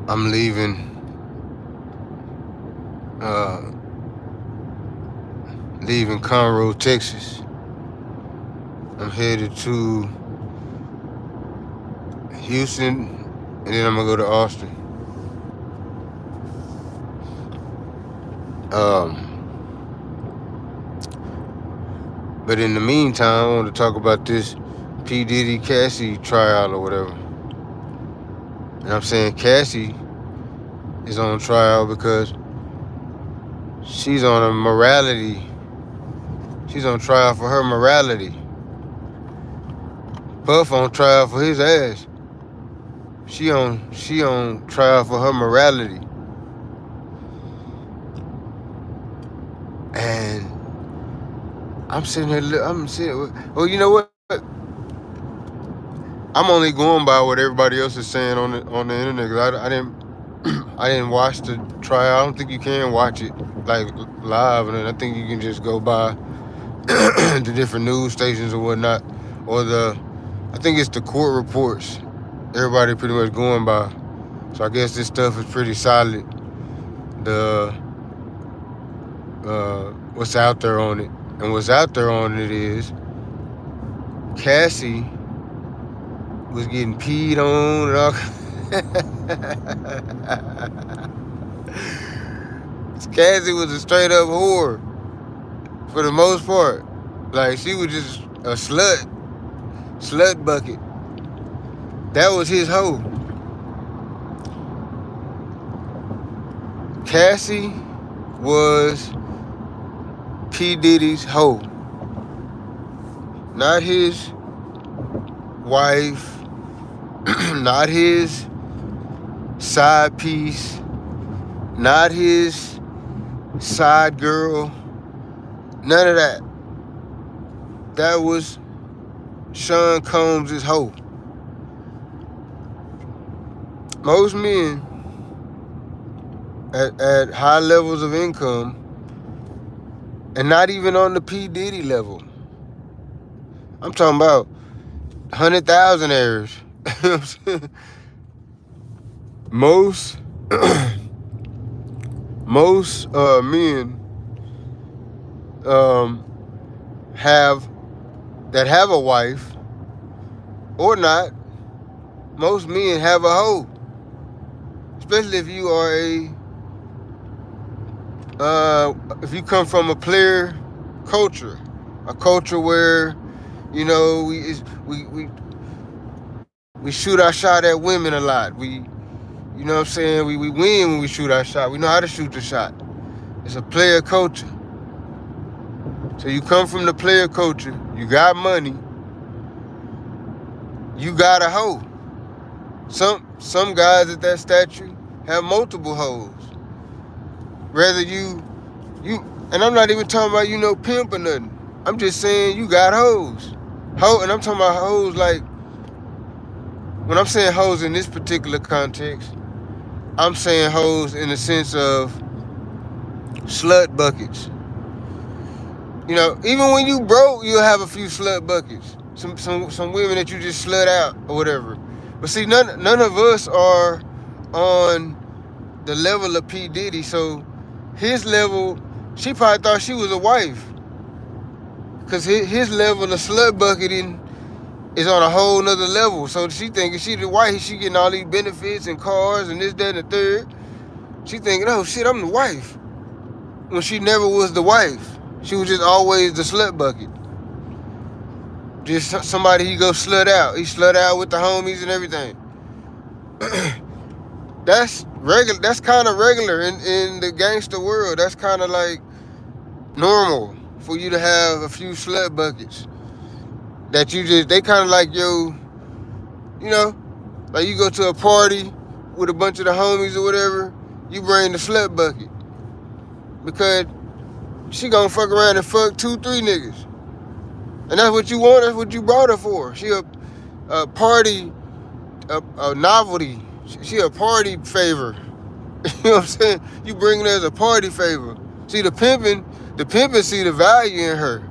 I'm uh, leaving Conroe, Texas. I'm headed to Houston, and then I'm gonna go to Austin. Um, but in the meantime, I want to talk about this P. Diddy Cassie trial or whatever. And I'm saying Cassie is on trial because she's on a morality. She's on trial for her morality. Puff on trial for his ass. She on trial for her morality. And I'm sitting here. Well, you know what? I'm only going by what everybody else is saying on the internet. Cause I didn't watch the trial. I don't think you can watch it like live, and I think you can just go by the different news stations or whatnot, or I think it's the court reports. Everybody pretty much going by. So I guess this stuff is pretty solid. The what's out there on it, and what's out there on it is Cassie was getting peed on and all. Cassie was a straight up whore for the most part. Like she was just a slut bucket. That was his hoe. Cassie was P. Diddy's hoe. Not his wife, not his side piece, not his side girl, none of that. That was Sean Combs' hoe. Most men at high levels of income, and not even on the P. Diddy level. I'm talking about 100,000-aires. most men have a wife or not. Most men have a hoe, especially if you are if you come from a player culture, a culture where we shoot our shot at women a lot. We what I'm saying? We win when we shoot our shot. We know how to shoot the shot. It's a player culture. So you come from the player culture, you got money, you got a hoe. Some guys at that stature have multiple hoes. Whether you and I'm not even talking about pimp or nothing. I'm just saying you got hoes. And I'm talking about hoes like, when I'm saying hoes in this particular context, I'm saying hoes in the sense of slut buckets. Even when you broke, you'll have a few slut buckets. Some women that you just slut out or whatever. But see, none of us are on the level of P. Diddy. So his level, she probably thought she was a wife. Because his level of slut bucketing is on a whole nother level. So she thinking she the wife, she getting all these benefits and cars and this, that, and the third. She thinking, oh shit, I'm the wife. When she never was the wife. She was just always the slut bucket. Just somebody he go slut out. He slut out with the homies and everything. That's regular. That's kind of regular in the gangster world. That's kind of like normal for you to have a few slut buckets. That they kind of like like you go to a party with a bunch of the homies or whatever, you bring the slut bucket. Because she gonna fuck around and fuck 2-3 niggas. And that's what you want, that's what you brought her for. She a party, a novelty. She a party favor. You know what I'm saying? You bring her as a party favor. See, the pimping see the value in her.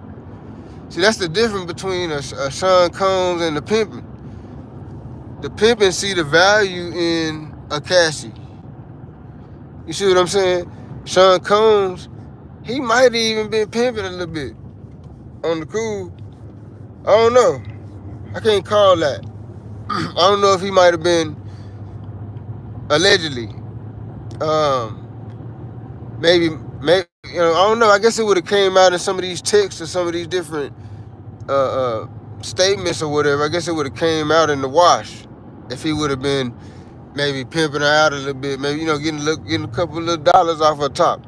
See, that's the difference between a Sean Combs and the pimping. The pimping see the value in a Cassie. You see what I'm saying? Sean Combs, he might have even been pimping a little bit on the cool. I don't know. I can't call that. I don't know if he might have been allegedly. Maybe I don't know. I guess it would have came out in some of these texts or some of these different statements or whatever. I guess it would have came out in the wash if he would have been maybe pimping her out a little bit. Maybe getting a couple of little dollars off her top.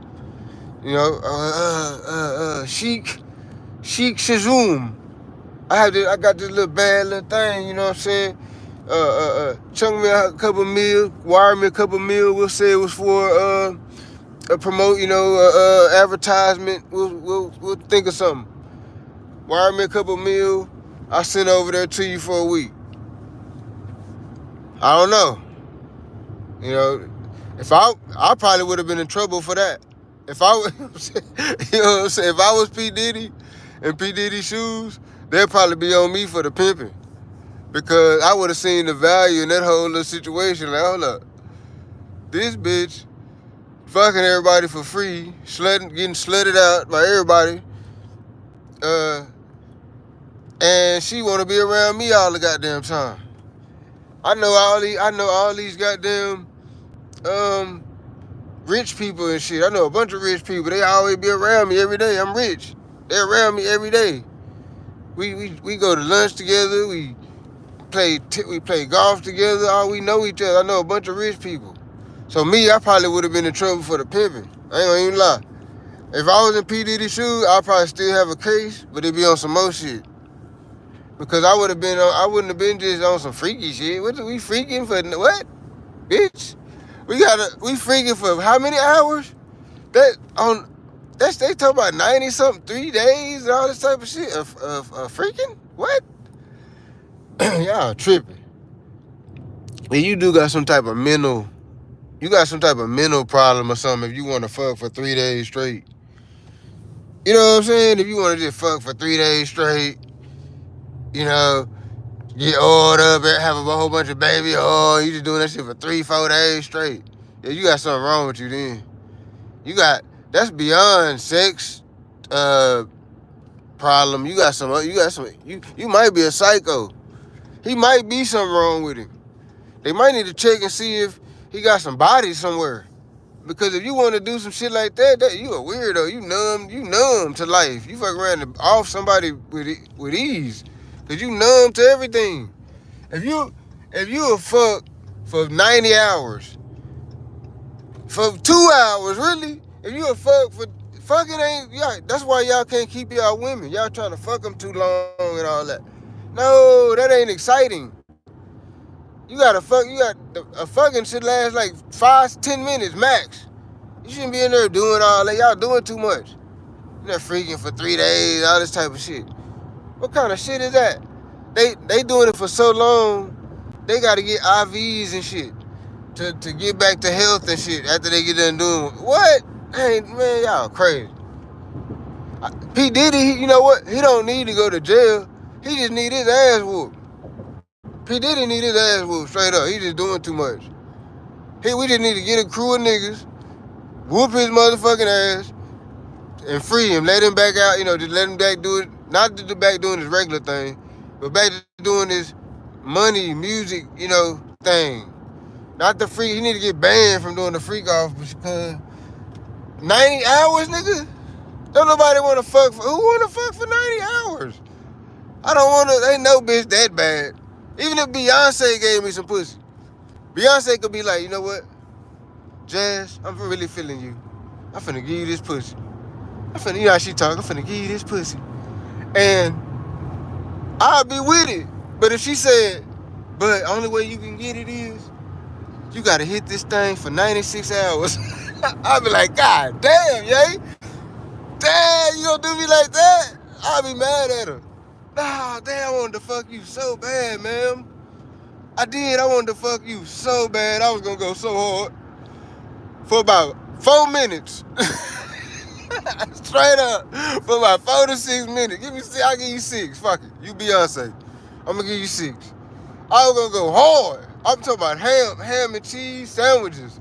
Sheik Shazoom. I got this little bad little thing. You know what I'm saying? Chunk me a couple mil, wire me a couple mil. We'll say it was for a promote, advertisement. We'll think of something. Wire me a couple mil. I'll send over there to you for a week. I don't know. If I probably would have been in trouble for that. If I was, you know what I'm saying? If I was P. Diddy in P. Diddy's shoes, they'd probably be on me for the pimping. Because I would have seen the value in that whole little situation. Like, hold up. This bitch fucking everybody for free, getting slutted out by everybody. And she wanna be around me all the goddamn time. I know all these goddamn rich people and shit. I know a bunch of rich people. They always be around me every day. I'm rich. They're around me every day. We go to lunch together. We play golf together. All we know each other. I know a bunch of rich people. So me, I probably would have been in trouble for the pimping. I ain't gonna even lie. If I was in P. Diddy's shoes, I'd probably still have a case, but it'd be on some more shit. Because I wouldn't have been just on some freaky shit. What are we freaking for? What? Bitch? We freaking for how many hours? They talking about 90 something, 3 days and all this type of shit. Freaking? What? Y'all tripping. And you do got some type of mental problem or something if you want to fuck for 3 days straight. You know what I'm saying? If you want to just fuck for 3 days straight, get oiled up and have a whole bunch of baby oil, you just doing that shit for 3-4 days straight. Yeah, you got something wrong with you then. That's beyond sex problem. You might be a psycho. He might be something wrong with him. They might need to check and see if he got some body somewhere. Because if you want to do some shit like that, you a weirdo. You numb to life. You fuck around and off somebody with ease. Cause you numb to everything. If you a fuck for 90 hours, for 2 hours, really? If you a fuck for fucking that's why y'all can't keep y'all women. Y'all trying to fuck them too long and all that. No, that ain't exciting. You got a fucking should last like 5-10 minutes max. You shouldn't be in there doing all that. Y'all doing too much. You're freaking for 3 days, all this type of shit. What kind of shit is that? They doing it for so long, they gotta get IVs and shit to get back to health and shit after they get done doing what? Hey man, y'all crazy. P. Diddy, you know what? He don't need to go to jail. He just need his ass whooped. P. Diddy need his ass whooped straight up. He just doing too much. We just need to get a crew of niggas, whoop his motherfucking ass, and free him. Let him back out, just let him back do it. Not to back doing his regular thing, but back to doing this money, music, thing. Not the freak. He need to get banned from doing the freak off because 90 hours, nigga? Don't nobody want to fuck who want to fuck for 90 hours? I don't want to, ain't no bitch that bad. Even if Beyonce gave me some pussy. Beyonce could be like, you know what? Jazz, I'm really feeling you. I'm finna give you this pussy. You know how she talk, I'm finna give you this pussy. And I'll be with it. But if she said, but only way you can get it is, you gotta hit this thing for 96 hours. I'll be like, God damn, yay. Damn, you gonna do me like that? I'll be mad at her. Nah, damn, I wanted to fuck you so bad, ma'am. I wanted to fuck you so bad. I was gonna go so hard for about 4 minutes. Straight up. For about 4 to 6 minutes. I'll give you 6. Fuck it. You Beyonce. I'm gonna give you 6. I was gonna go hard. I'm talking about ham and cheese sandwiches.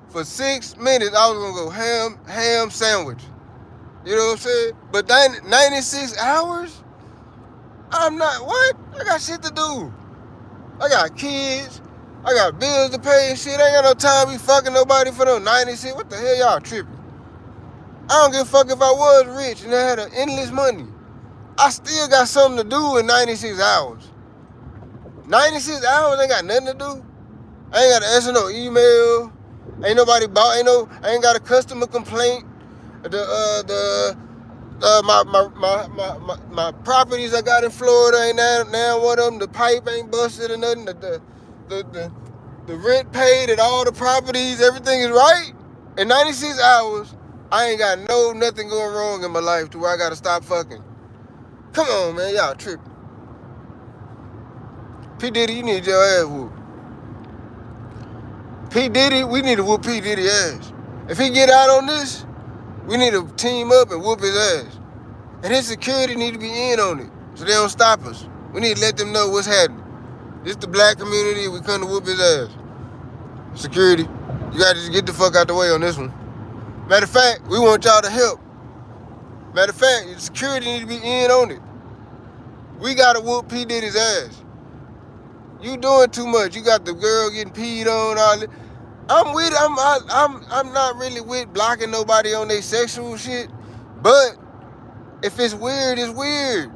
For 6 minutes, I was gonna go ham sandwich. You know what I'm saying? But 96 hours? I'm not, what? I got shit to do. I got kids. I got bills to pay and shit. I ain't got no time to be fucking nobody for no 96. What the hell y'all tripping? I don't give a fuck if I was rich and I had endless money. I still got something to do in 96 hours. 96 hours, ain't got nothing to do. I ain't got to answer no email. Ain't nobody bought. I ain't got a customer complaint. My properties I got in Florida ain't now one of them. The pipe ain't busted or nothing. The rent paid at all the properties. Everything is right. In 96 hours, I ain't got nothing going wrong in my life to where I gotta stop fucking. Come on, man, y'all tripping. P. Diddy, you need your ass whooped. P. Diddy, we need to whoop P. Diddy ass. If he get out on this, we need to team up and whoop his ass. And his security need to be in on it, so they don't stop us. We need to let them know what's happening. This the black community, we come to whoop his ass. Security, you gotta just get the fuck out the way on this one. Matter of fact, we want y'all to help. Matter of fact, the security need to be in on it. We gotta whoop P. Diddy's ass. You doing too much. You got the girl getting peed on, all that. I'm not really with blocking nobody on their sexual shit, but if it's weird, it's weird.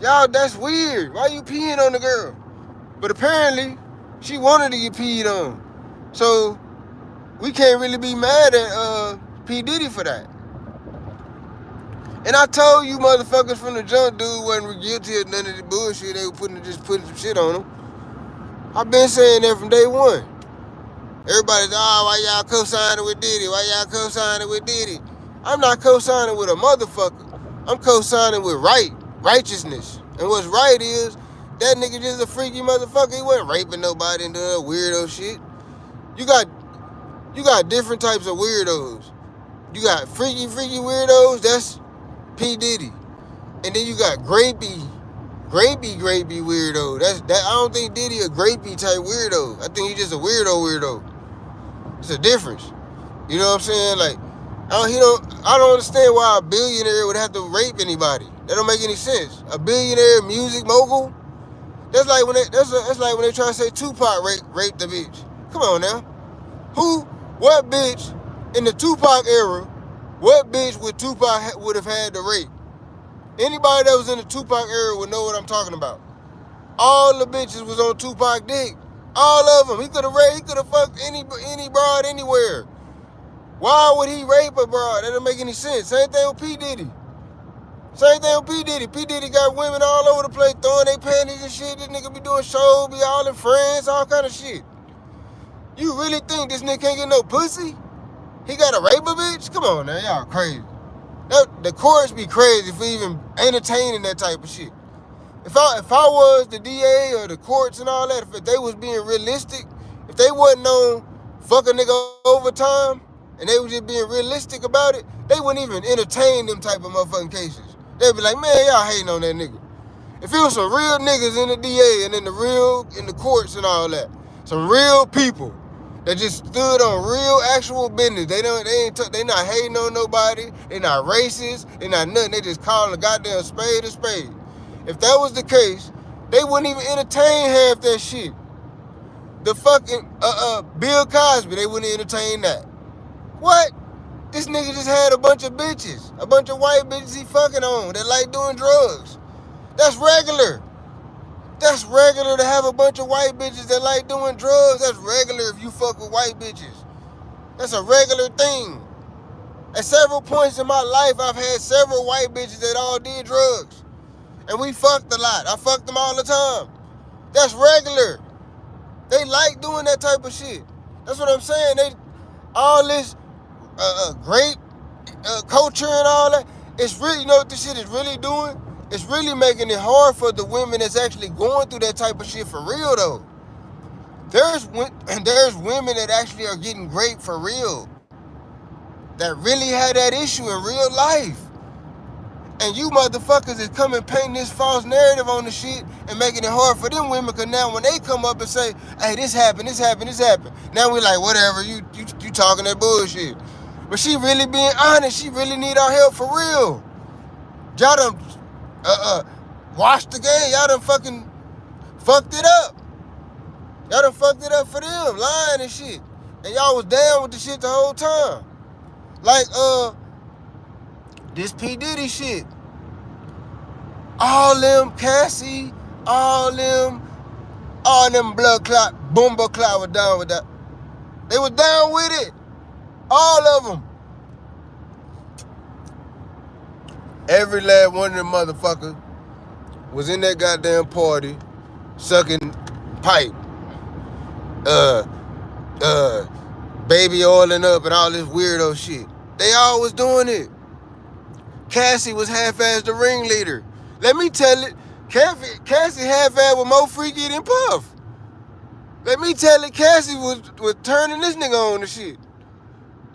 Y'all, that's weird. Why you peeing on the girl? But apparently, she wanted to get peed on. So, we can't really be mad at P. Diddy for that. And I told you motherfuckers from the jump, dude wasn't guilty of none of the bullshit. They were just putting some shit on him. I've been saying that from day one. Everybody's, why y'all co-signing with Diddy? Why y'all co-signing with Diddy? I'm not co-signing with a motherfucker. I'm co-signing with righteousness. And what's right is, that nigga just a freaky motherfucker. He wasn't raping nobody and doing weirdo shit. You got different types of weirdos. You got freaky weirdos, that's P. Diddy. And then you got grapey weirdo. I don't think Diddy a grapey type weirdo. I think he just a weirdo. It's a difference. You know what I'm saying? Like, I don't understand why a billionaire would have to rape anybody. That don't make any sense. A billionaire music mogul? That's like when they try to say Tupac raped the bitch. Come on now. What bitch in the Tupac era, what bitch would have had to rape? Anybody that was in the Tupac era would know what I'm talking about. All the bitches was on Tupac dick. All of them. He could have fucked any broad anywhere. Why would he rape a broad? That don't make any sense. Same thing with P. Diddy. P. Diddy got women all over the place throwing their panties and shit. This nigga be doing shows, be all in France, all kind of shit. You really think this nigga can't get no pussy? He gotta rape a bitch? Come on now, y'all crazy. The courts be crazy for even entertaining that type of shit. If I was the DA or the courts and all that, if they was being realistic, if they wasn't on fuck a nigga over time, and they was just being realistic about it, they wouldn't even entertain them type of motherfucking cases. They'd be like, man, y'all hating on that nigga. If it was some real niggas in the DA and in the courts and all that, some real people that just stood on real actual business. They not hating on nobody. They not racist. They not nothing. They just calling a goddamn spade a spade. If that was the case, they wouldn't even entertain half that shit. The fucking Bill Cosby, they wouldn't entertain that. What? This nigga just had a bunch of bitches, a bunch of white bitches he fucking on that like doing drugs. That's regular. That's regular to have a bunch of white bitches that like doing drugs. That's regular if you fuck with white bitches. That's a regular thing. At several points in my life, I've had several white bitches that all did drugs. And we fucked a lot. I fucked them all the time. That's regular. They like doing that type of shit. That's what I'm saying. All this great culture and all that, it's really, you know what this shit is really doing? It's really making it hard for the women that's actually going through that type of shit for real, though. There's women that actually are getting raped for real, that really had that issue in real life. And you motherfuckers is coming painting this false narrative on the shit and making it hard for them women, because now when they come up and say, hey, this happened. Now we like, whatever, you talking that bullshit. But she really being honest. She really need our help for real. Y'all done washed the game. Y'all done fucking fucked it up. Y'all done fucked it up for them, lying and shit. And y'all was down with the shit the whole time. Like, this P. Diddy shit. All them Cassie, all them blood clot, bomber clot were down with that. They were down with it. All of them. Every last one of them motherfuckers was in that goddamn party sucking pipe. Baby oiling up and all this weirdo shit. They all was doing it. Cassie was half-assed the ringleader. Let me tell it, Cassie half-assed was more freaky than Puff. Let me tell it, Cassie was turning this nigga on the shit.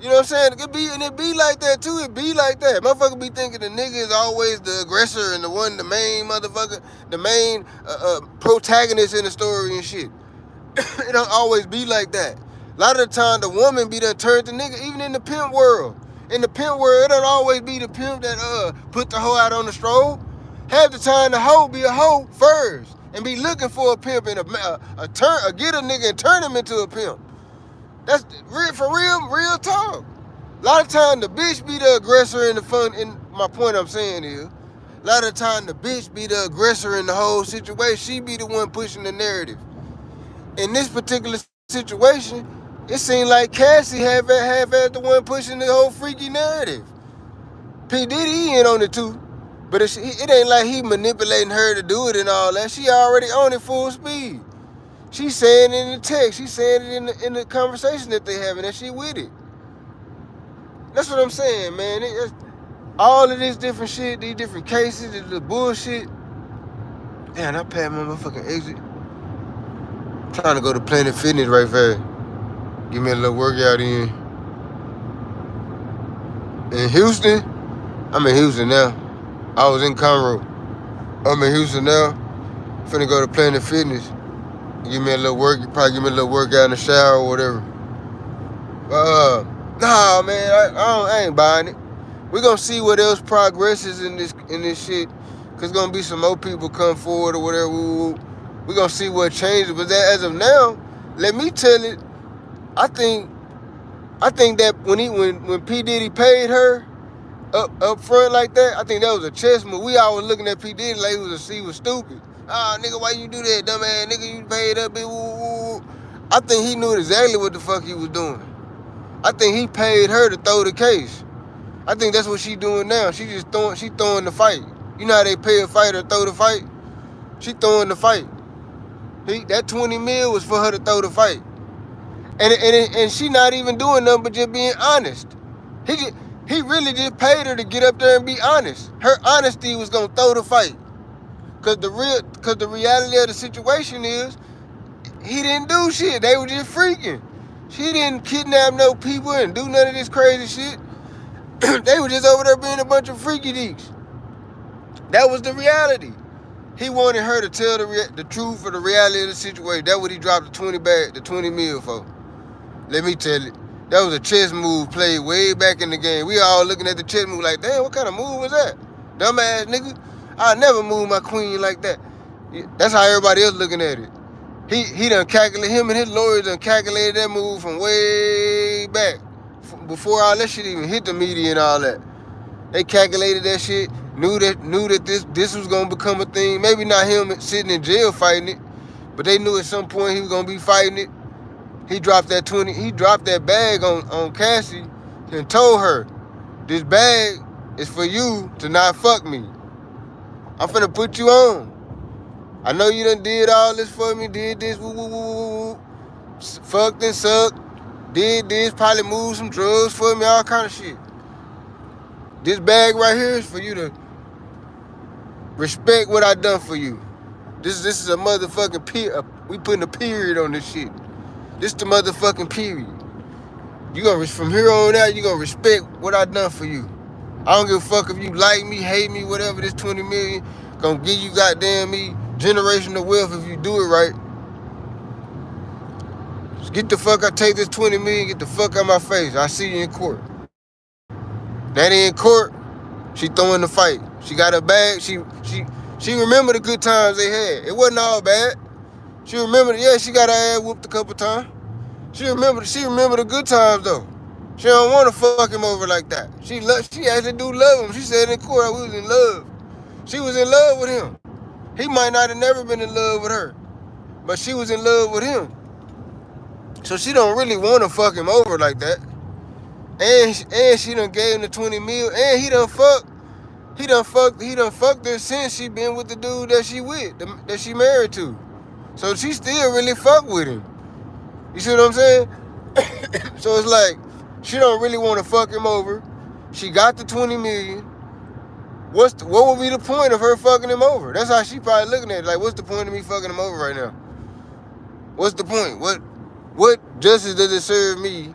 You know what I'm saying? It be like that too. It be like that. Motherfucker be thinking the nigga is always the aggressor and the main motherfucker, the main protagonist in the story and shit. It don't always be like that. A lot of the time, the woman be done turned the nigga, even in the pimp world. In the pimp world, it don't always be the pimp that put the hoe out on the stroll. Half the time, the hoe be a hoe first and be looking for a pimp and get a nigga and turn him into a pimp. That's real talk. A lot of time, the bitch be the aggressor in the fun. And my point I'm saying is, a lot of the time, the bitch be the aggressor in the whole situation. She be the one pushing the narrative. In this particular situation, it seemed like Cassie half the one pushing the whole freaky narrative. P. Diddy in on it too, but it ain't like he manipulating her to do it and all that. She already on it full speed. She's saying it in the text. She's saying it in the conversation that they having, and she with it. That's what I'm saying, man. All of this different shit, these different cases, the bullshit. Damn, I passed my motherfucking exit. Trying to go to Planet Fitness right fast. Give me a little workout in Houston. I'm in Houston now. I was in Conroe. I'm in Houston now. Finna go to Planet Fitness. Give me a little work. You probably give me a little workout in the shower or whatever. Nah, man, I ain't buying it. We're gonna see what else progresses in this shit. Cause gonna be some more people come forward or whatever. We're gonna see what changes. But as of now, let me tell it, I think that when P. Diddy paid her up front like that, I think that was a chess move. We always looking at P. Diddy like he was stupid. Nigga, why you do that, dumbass nigga? You paid up, bitch. I think he knew exactly what the fuck he was doing. I think he paid her to throw the case. I think that's what she doing now. She throwing the fight. You know how they pay a fighter to throw the fight? She throwing the fight. That 20 mil was for her to throw the fight. And she not even doing nothing but just being honest. He really just paid her to get up there and be honest. Her honesty was gonna throw the fight. Cause the reality of the situation is he didn't do shit. They were just freaking. She didn't kidnap no people and do none of this crazy shit. They were just over there being a bunch of freaky deeks. That was the reality. He wanted her to tell the truth or the reality of the situation. That's what he dropped the 20 mil for. Let me tell it. That was a chess move played way back in the game. We all looking at the chess move like, damn, what kind of move was that? Dumbass nigga. I never move my queen like that. That's how everybody else looking at it. He done calculated, him and his lawyers done calculated that move from way back. Before all that shit even hit the media and all that. They calculated that shit, knew that this was gonna become a thing. Maybe not him sitting in jail fighting it, but they knew at some point he was gonna be fighting it. He dropped that bag on Cassie and told her, this bag is for you to not fuck me. I'm finna put you on. I know you done did all this for me, did this, fucked and sucked, did this, probably moved some drugs for me, all kind of shit. This bag right here is for you to respect what I done for you. This is a motherfucking period. We putting a period on this shit. This the motherfucking period. You gonna, from here on out, you gonna respect what I done for you. I don't give a fuck if you like me, hate me, whatever. This 20 million gonna give you goddamn me generational wealth if you do it right. Get the fuck out, take this 20 million, get the fuck out my face. I see you in court. That in court, she throwing the fight. She got her bag. She remember the good times they had. It wasn't all bad. She remembered, yeah, she got her ass whooped a couple times. She remember the good times though. She don't want to fuck him over like that. She actually do love him. She said in court we was in love. She was in love with him. He might not have never been in love with her, but she was in love with him. So she don't really want to fuck him over like that. And she done gave him the 20 mil. And he done fucked her since she been with the dude that she with, that she married to. So she still really fuck with him. You see what I'm saying? So it's like, she don't really want to fuck him over. She got the 20 million. What would be the point of her fucking him over? That's how she probably looking at it. Like, what's the point of me fucking him over right now? What's the point? What justice does it serve me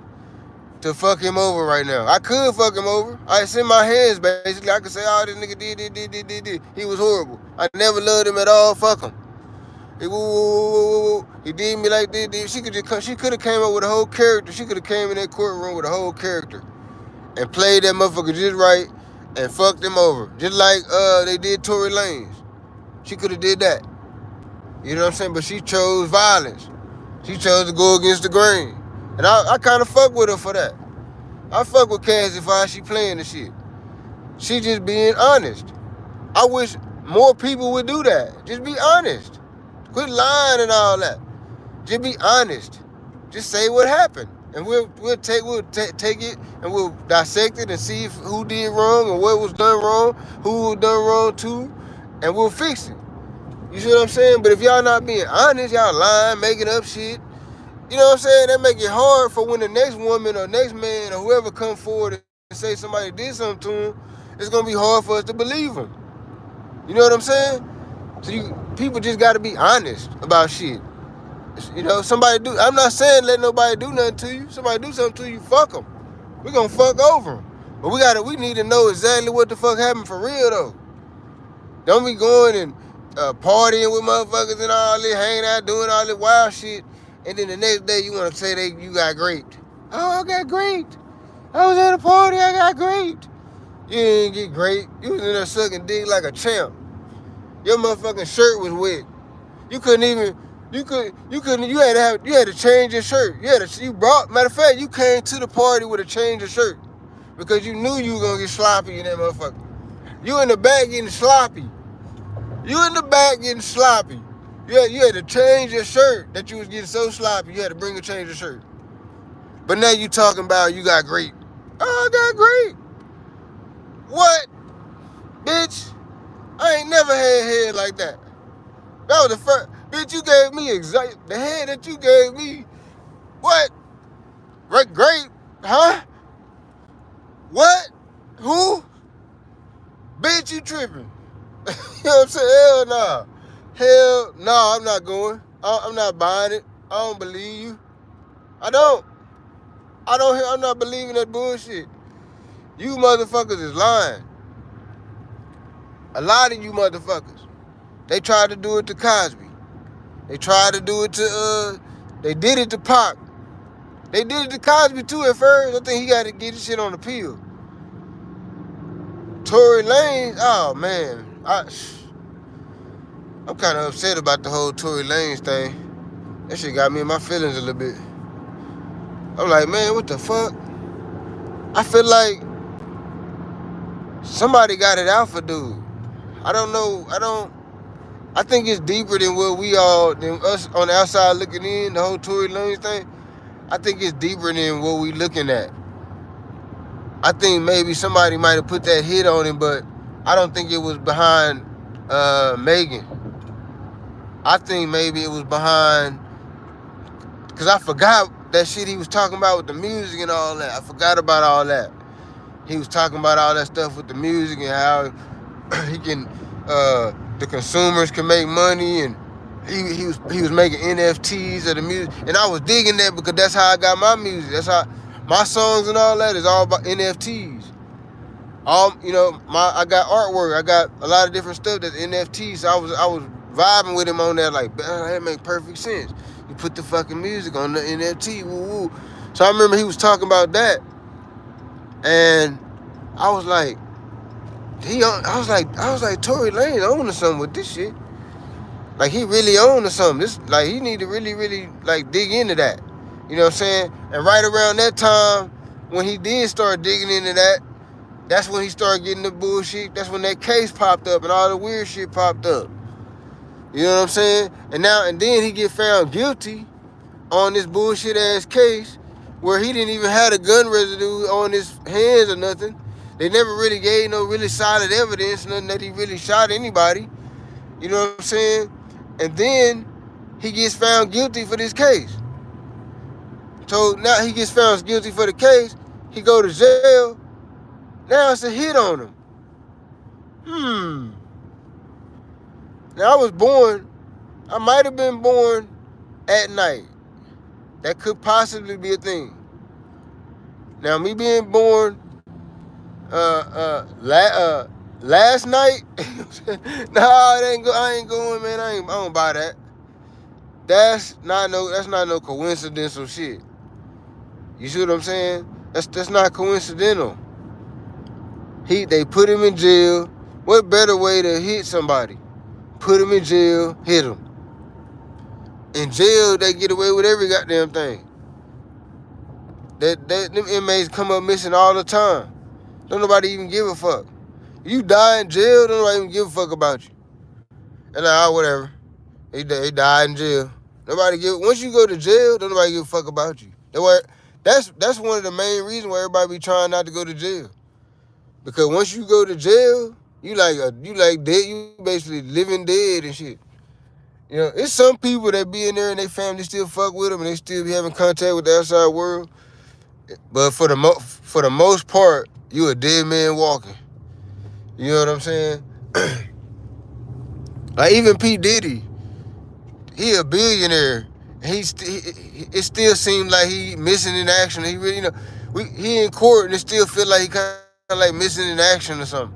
to fuck him over right now? I could fuck him over. I send my hands basically. I could say, oh, this nigga did. He was horrible. I never loved him at all. Fuck him. He did me like this. She could have came up with a whole character. She could have came in that courtroom with a whole character and played that motherfucker just right and fucked him over. Just like they did Tory Lanez. She could have did that. You know what I'm saying? But she chose violence. She chose to go against the grain. And I kind of fuck with her for that. I fuck with Cassie for how she playing the shit. She just being honest. I wish more people would do that. Just be honest. Quit lying and all that. Just be honest. Just say what happened. And we'll take it and we'll dissect it and see who did wrong and what was done wrong, who was done wrong too, and we'll fix it. You see what I'm saying? But if y'all not being honest, y'all lying, making up shit, you know what I'm saying? That make it hard for when the next woman or next man or whoever come forward and say somebody did something to him, it's going to be hard for us to believe him. You know what I'm saying? So people just got to be honest about shit. You know, I'm not saying let nobody do nothing to you. Somebody do something to you, fuck them. We're going to fuck over them. But we need to know exactly what the fuck happened for real, though. Don't be going and partying with motherfuckers and all this, hanging out, doing all this wild shit, and then the next day you want to say you got raped. Oh, I got raped. I was at a party, I got raped. You didn't get raped. You was in there sucking dick like a champ. Your motherfucking shirt was wet. You had to change your shirt. Matter of fact, you came to the party with a change of shirt because you knew you were gonna get sloppy in that motherfucker. You in the back getting sloppy. You had to change your shirt that you was getting so sloppy. You had to bring a change of shirt. But now you talking about you got great. Oh, I got great. What? Bitch, I ain't never had head like that. That was the first. Bitch, you gave me the head that you gave me. What? Great? Huh? What? Who? Bitch, you tripping. You know what I'm saying? Hell no, I'm not going. I'm not buying it. I don't believe you. I'm not believing that bullshit. You motherfuckers is lying. A lot of you motherfuckers. They tried to do it to Cosby. They tried to do it to, they did it to Pac. They did it to Cosby too at first. I think he got to get his shit on the pill. Tory Lanez, oh man. I'm kind of upset about the whole Tory Lanez thing. That shit got me in my feelings a little bit. I'm like, man, what the fuck? I feel like somebody got it out for dude. I don't know. I think it's deeper than than us on the outside looking in, the whole Tory Lanez thing. I think it's deeper than what we looking at. I think maybe somebody might have put that hit on him, but I don't think it was behind Megan. I think maybe it was behind, because I forgot that shit he was talking about with the music and all that. I forgot about all that. He was talking about all that stuff with the music and how he can, the consumers can make money, and he was making NFTs of the music. And I was digging that because that's how I got my music. That's how my songs and all that is all about NFTs. I got artwork. I got a lot of different stuff that's NFTs. So I was vibing with him on that, like, that make perfect sense. You put the fucking music on the NFT, woo woo. So I remember he was talking about that, and I was like, I was like, Tory Lanez owning something with this shit. Like, he really owning something. This, like, he need to really, really, like, dig into that. You know what I'm saying? And right around that time, when he did start digging into that, that's when he started getting the bullshit. That's when that case popped up and all the weird shit popped up. You know what I'm saying? And then he get found guilty on this bullshit ass case where he didn't even have a gun residue on his hands or nothing. They never really gave no really solid evidence, nothing that he really shot anybody. You know what I'm saying? And then he gets found guilty for this case. So now he gets found guilty for the case. He go to jail. Now it's a hit on him. Now I might have been born at night. That could possibly be a thing. Now me being born last night, nah, I ain't going, man. I don't buy that. That's not no coincidental shit. You see what I'm saying? That's not coincidental. They put him in jail. What better way to hit somebody? Put him in jail, hit him. In jail, they get away with every goddamn thing. Them inmates come up missing all the time. Don't nobody even give a fuck. You die in jail, don't nobody even give a fuck about you. And like, whatever. He died in jail. Once you go to jail, don't nobody give a fuck about you. That's one of the main reasons why everybody be trying not to go to jail. Because once you go to jail, you like dead. You basically living dead and shit. You know, it's some people that be in there and their family still fuck with them and they still be having contact with the outside world. But for the most part, you a dead man walking. You know what I'm saying? Like even P. Diddy, he a billionaire. It still seems like he missing in action. He really, he in court and it still feel like he kind of like missing in action or something.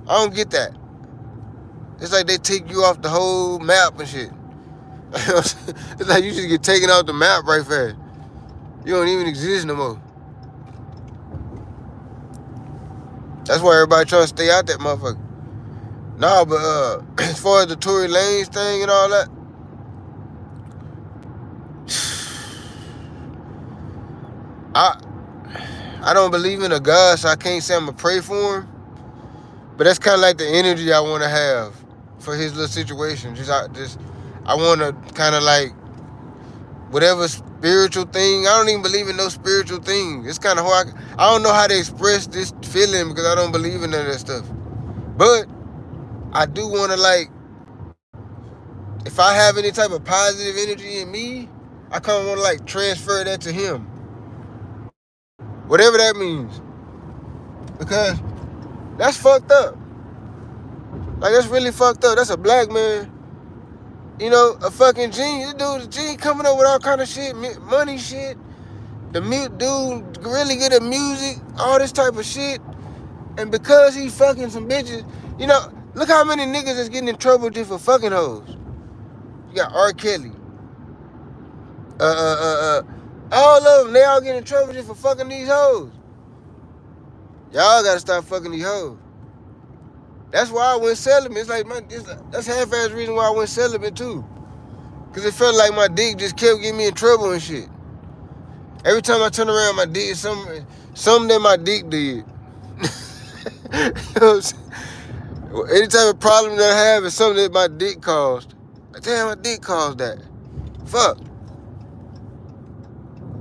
I don't get that. It's like they take you off the whole map and shit. It's like you just get taken off the map right fast. You don't even exist no more. That's why everybody trying to stay out that motherfucker. Nah, but as far as the Tory Lanez thing and all that, I don't believe in a God, so I can't say I'm gonna pray for him. But that's kind of like the energy I want to have for his little situation. I want to kind of like whatever spiritual thing. I don't even believe in no spiritual thing. It's kind of hard. I don't know how to express this feeling because I don't believe in none of that stuff. But I do want to, like, if I have any type of positive energy in me, I kind of want to like transfer that to him. Whatever that means. Because that's fucked up. Like, that's really fucked up. That's a black man. You know, a fucking genius. Dude, a genius coming up with all kind of shit, money shit. The dude really good at music, all this type of shit. And because he fucking some bitches, look how many niggas is getting in trouble just for fucking hoes. You got R. Kelly. All of them, they all get in trouble just for fucking these hoes. Y'all gotta stop fucking these hoes. That's why I went celibate. It's like, that's half-ass reason why I went celibate too. Cause it felt like my dick just kept getting me in trouble and shit. Every time I turn around, my dick, something that my dick did. You know what I'm saying? Any type of problem that I have is something that my dick caused. Damn, my dick caused that. Fuck.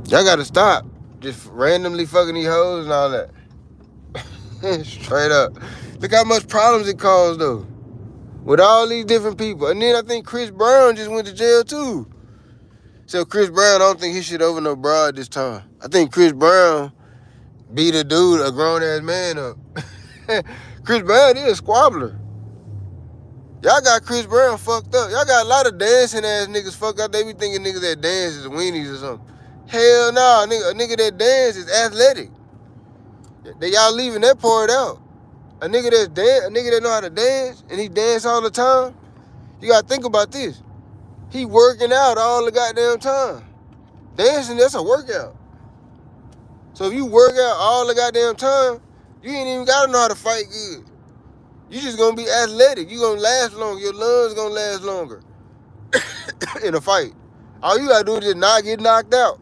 Y'all gotta stop just randomly fucking these hoes and all that. Straight up. Look how much problems it caused though. With all these different people. And then I think Chris Brown just went to jail too. So Chris Brown, I don't think he shit over no broad this time. I think Chris Brown beat a grown ass man up. Chris Brown is a squabbler. Y'all got Chris Brown fucked up. Y'all got a lot of dancing ass niggas fucked up. They be thinking niggas that dance is weenies or something. Hell no, a nigga that dance is athletic. Y'all leaving that part out. A nigga that know how to dance and he dance all the time, You gotta think about this. He working out all the goddamn time. Dancing, that's a workout. So if you work out all the goddamn time, you ain't even gotta know how to fight good. You just gonna be athletic. You gonna last longer. Your lungs gonna last longer in a fight. All you gotta do is just not get knocked out.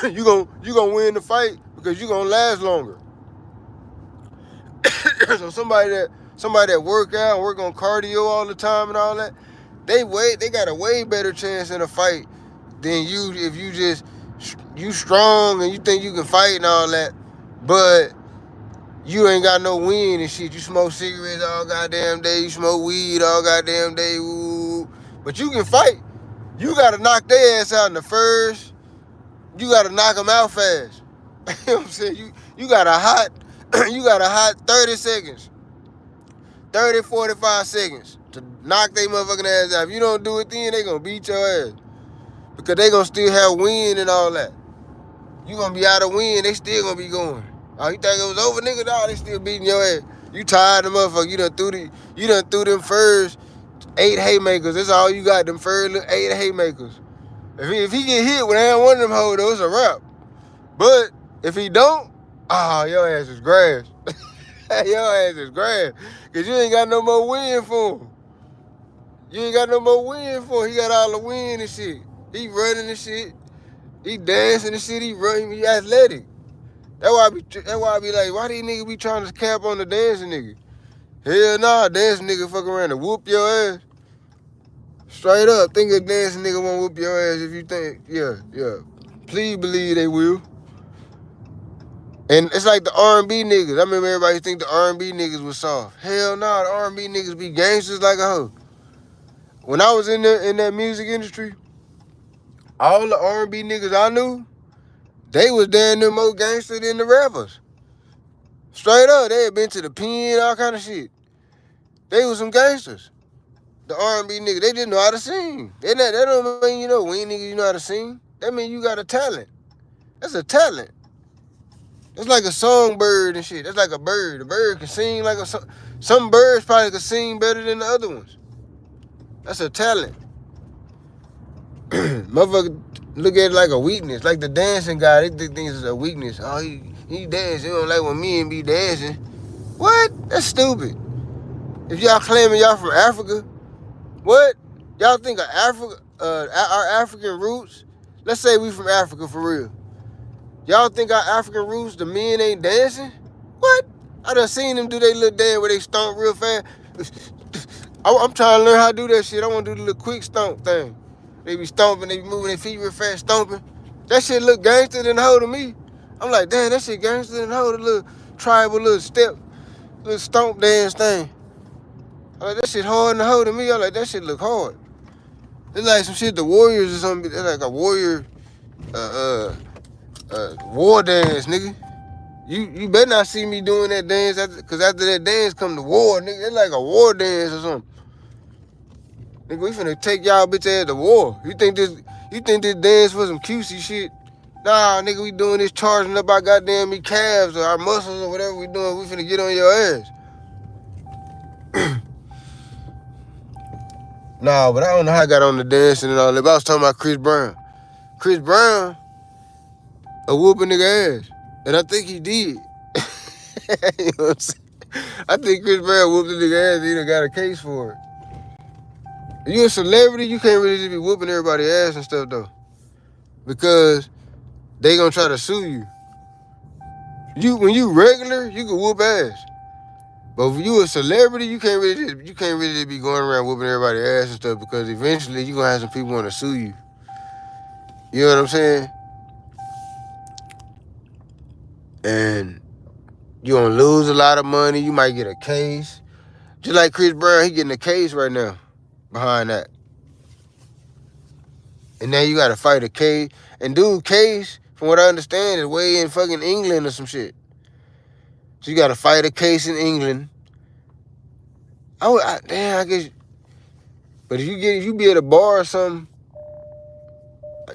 you gonna win the fight because you gonna last longer. So somebody that work out, work on cardio all the time and all that, they got a way better chance in a fight than you if you strong and you think you can fight and all that, but you ain't got no wind and shit. You smoke cigarettes all goddamn day. You smoke weed all goddamn day. Ooh. But you can fight. You gotta knock their ass out in the first. You gotta knock them out fast. You know what I'm saying? You got a hot 30 seconds. 30, 45 seconds to knock their motherfucking ass out. If you don't do it then, they gonna beat your ass. Because they gonna still have wind and all that. You gonna be out of wind, they still gonna be going. Oh, you think it was over, nigga? No, they still beating your ass. You tired of the motherfucker. You done threw them first 8 haymakers. That's all you got, them first 8 haymakers. If he get hit with one of them hoes, it's a wrap. But if he don't, your ass is grass. Your ass is grass. Because you ain't got no more wind for him. You ain't got no more wind for him. He got all the wind and shit. He running and shit. He dancing and shit. He running. He athletic. That's why I be like, why these niggas be trying to cap on the dancing nigga? Hell nah, dancing nigga fuck around and whoop your ass. Straight up, think a dancing nigga won't whoop your ass if you think, yeah. Please believe they will. And it's like the R&B niggas. I remember everybody think the R&B niggas was soft. Hell nah, the R&B niggas be gangsters like a hoe. When I was in that music industry, all the R&B niggas I knew, they was damn near more gangster than the rappers. Straight up, they had been to the pen, all kind of shit. They was some gangsters. The R&B niggas, they didn't know how to sing. That don't mean when niggas you know how to sing. That mean you got a talent. That's a talent. It's like a songbird and shit. That's like a bird. A bird can sing like some birds probably can sing better than the other ones. That's a talent. Motherfucker look at it like a weakness. Like the dancing guy, they think things is a weakness. Oh, he dance. He don't like when men be dancing. What? That's stupid. If y'all claiming y'all from Africa, what? Y'all think of Africa, our African roots? Let's say we from Africa for real. Y'all think our African roots, the men ain't dancing? What? I done seen them do their little dance where they stomp real fast. I'm trying to learn how to do that shit. I want to do the little quick stomp thing. They be stomping, they be moving their feet real fast, stomping. That shit look gangster than the hoe to me. I'm like, damn, that shit gangster than the hoe, the little tribal little step, little stomp dance thing. I'm like, that shit hard in the hoe to me. I'm like, that shit look hard. It's like some shit the Warriors or something. It's like a warrior war dance, nigga. You better not see me doing that dance because after that dance come the war, nigga. It's like a war dance or something. Nigga, we finna take y'all bitch ass to war. You think this dance for some cutesy shit? Nah, nigga, we doing this charging up our goddamn calves or our muscles or whatever we doing. We finna get on your ass. Nah, but I don't know how I got on the dancing and all that. But I was talking about Chris Brown. Chris Brown a whooping nigga ass. And I think he did. You know what I'm saying? I think Chris Brown whooped the nigga ass. He done got a case for it. If you a celebrity, you can't really just be whooping everybody's ass and stuff, though. Because they gonna try to sue you. When you regular, you can whoop ass. But if you a celebrity, you can't really just be going around whooping everybody's ass and stuff because eventually you gonna have some people want to sue you. You know what I'm saying? And you gonna lose a lot of money. You might get a case. Just like Chris Brown, he getting a case right now behind that. And now you gotta fight a case. And dude, case, from what I understand, is way in fucking England or some shit. So you gotta fight a case in England. I guess. But if you be at a bar or something,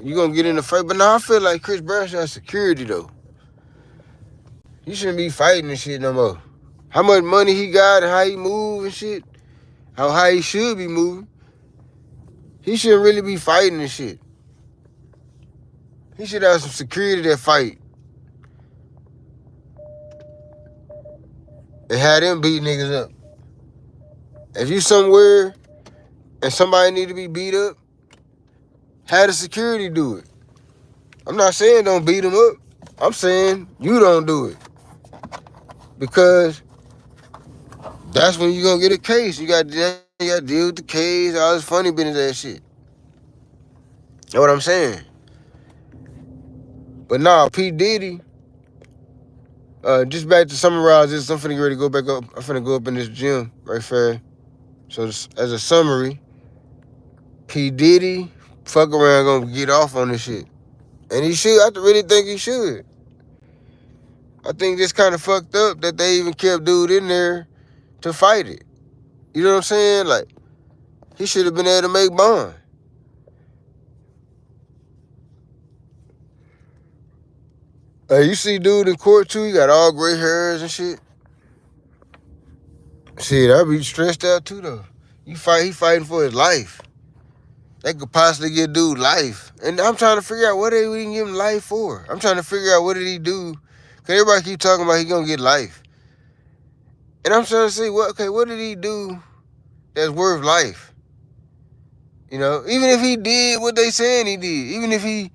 you gonna get in a fight. But now I feel like Chris Brown should have security though. You shouldn't be fighting and shit no more. How much money he got and how he move and shit. how high he should be moving. He shouldn't really be fighting and shit. He should have some security that fight. And have them beat niggas up. If you somewhere and somebody need to be beat up, have the security do it. I'm not saying don't beat them up. I'm saying you don't do it. Because that's when you're going to get a case. You got to deal with the case, all this funny business ass shit. Know what I'm saying? But nah, P. Diddy, just back to summarize this, I'm finna get ready to go back up. I'm finna go up in this gym right fast. So as a summary, P. Diddy, fuck around, gonna get off on this shit. And he should. I really think he should. I think this kind of fucked up that they even kept dude in there to fight it. You know what I'm saying? Like, he should have been able to make bond. You see dude in court too, he got all gray hairs and shit. Shit, I'd be stressed out too though. He fighting for his life. They could possibly give dude life. And I'm trying to figure out what they didn't give him life for. I'm trying to figure out what did he do. Cause everybody keep talking about he gonna get life. And I'm trying to see what did he do that's worth life? You know, even if he did what they saying he did, even if he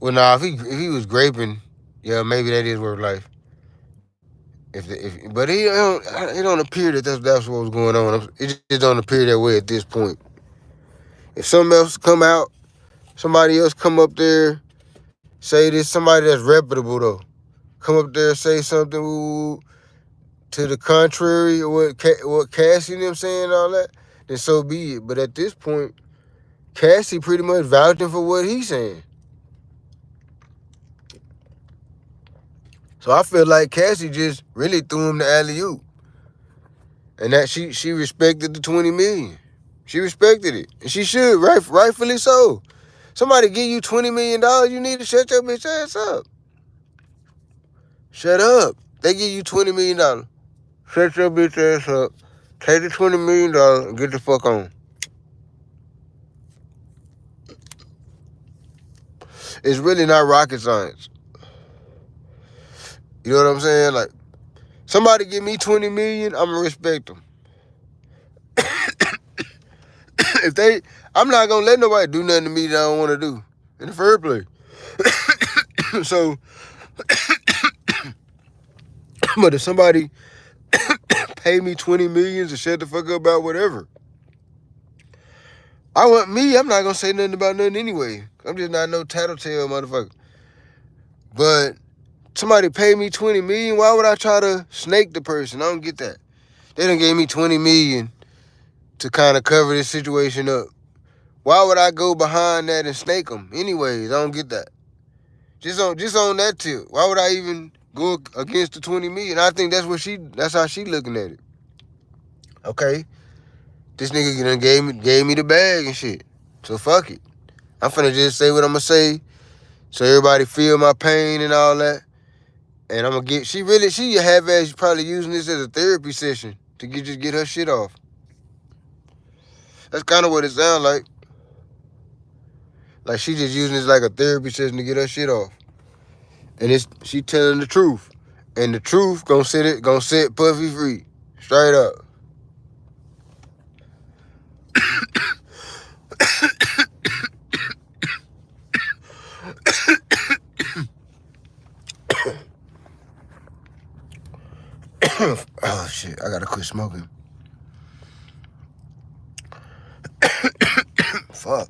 if he was graping, yeah, maybe that is worth life. But it don't appear that that's what was going on. It just don't appear that way at this point. If something else come out, somebody else come up there, say this, somebody that's reputable though, come up there say something to the contrary of what Cassie and them saying and all that, then so be it. But at this point, Cassie pretty much vouching for what he's saying. So I feel like Cassie just really threw him the alley-oop. And that she respected the $20 million. She respected it. And she should, rightfully so. Somebody give you $20 million, you need to shut your bitch ass up. Shut up. They give you $20 million. Shut your bitch ass up. Take the $20 million and get the fuck on. It's really not rocket science. You know what I'm saying? Like, somebody give me $20 million, I'm gonna respect them. I'm not gonna let nobody do nothing to me that I don't want to do in the first place. So, but if somebody pay me $20 million to shut the fuck up about whatever, I'm not gonna say nothing about nothing anyway. I'm just not no tattletale motherfucker. But somebody pay me $20 million, why would I try to snake the person? I don't get that. They done gave me $20 million to kind of cover this situation up. Why would I go behind that and snake them? Anyways, I don't get that. Just on that tip. Why would I even go against the $20 million? I think that's how she looking at it. Okay. This nigga done gave me the bag and shit. So fuck it. I'm finna just say what I'm gonna say so everybody feel my pain and all that. And I'm gonna get, she half-ass probably using this as a therapy session to just get her shit off. That's kind of what it sounds like. Like she just using this like a therapy session to get her shit off. And she telling the truth. And the truth gonna set Puffy free. Straight up. Oh shit, I gotta quit smoking. Fuck.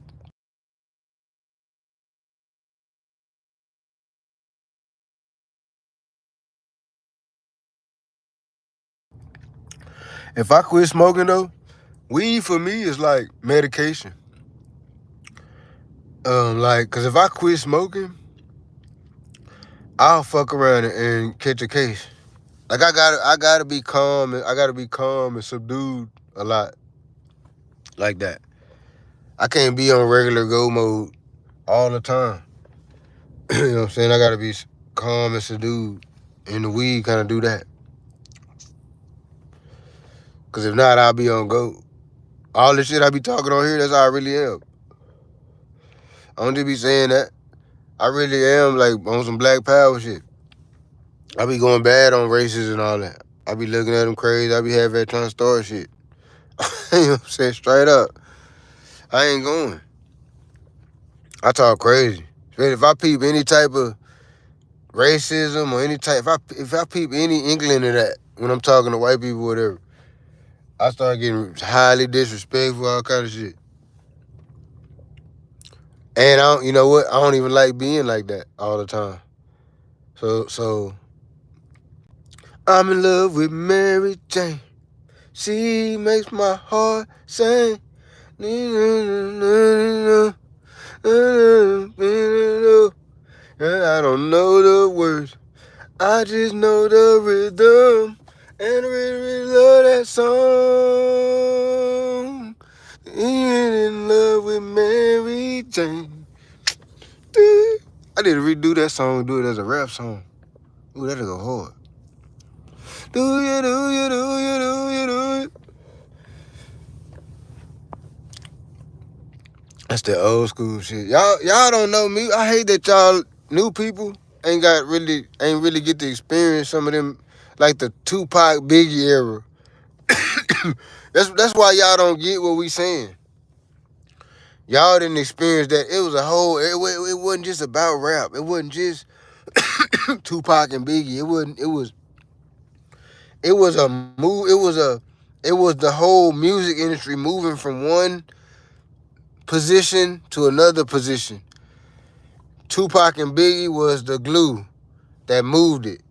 If I quit smoking though, weed for me is like medication. Cause if I quit smoking, I'll fuck around and catch a case. Like I gotta be calm and subdued a lot. Like that. I can't be on regular go mode all the time. You know what I'm saying? I gotta be calm and subdued. And the weed kind of do that. Cause if not, I'll be on GOAT. All the shit I be talking on here, that's how I really am. I don't just be saying that. I really am like on some Black Power shit. I be going bad on races and all that. I be looking at them crazy. I be having that trying to start shit. You know what I'm saying? Straight up. I ain't going. I talk crazy. If I peep any type of racism or any type, if I peep any inkling of that when I'm talking to white people or whatever, I start getting highly disrespectful, all kind of shit. And I don't, you know what? I don't even like being like that all the time. So I'm in love with Mary Jane. She makes my heart sing. I don't know the words. I just know the rhythm. And I really love that song. In love with Mary Jane. I need to redo that song and do it as a rap song. Ooh, that'll go hard. Do you, do you, do you, do you, do you? That's the old school shit. Y'all don't know me. I hate that y'all new people ain't really get to experience some of them, like the Tupac Biggie era. That's why y'all don't get what we saying. Y'all didn't experience that. It was a whole. It wasn't just about rap. It wasn't just Tupac and Biggie. It wasn't. It was a move. It was the whole music industry moving from one position to another position. Tupac and Biggie was the glue that moved it.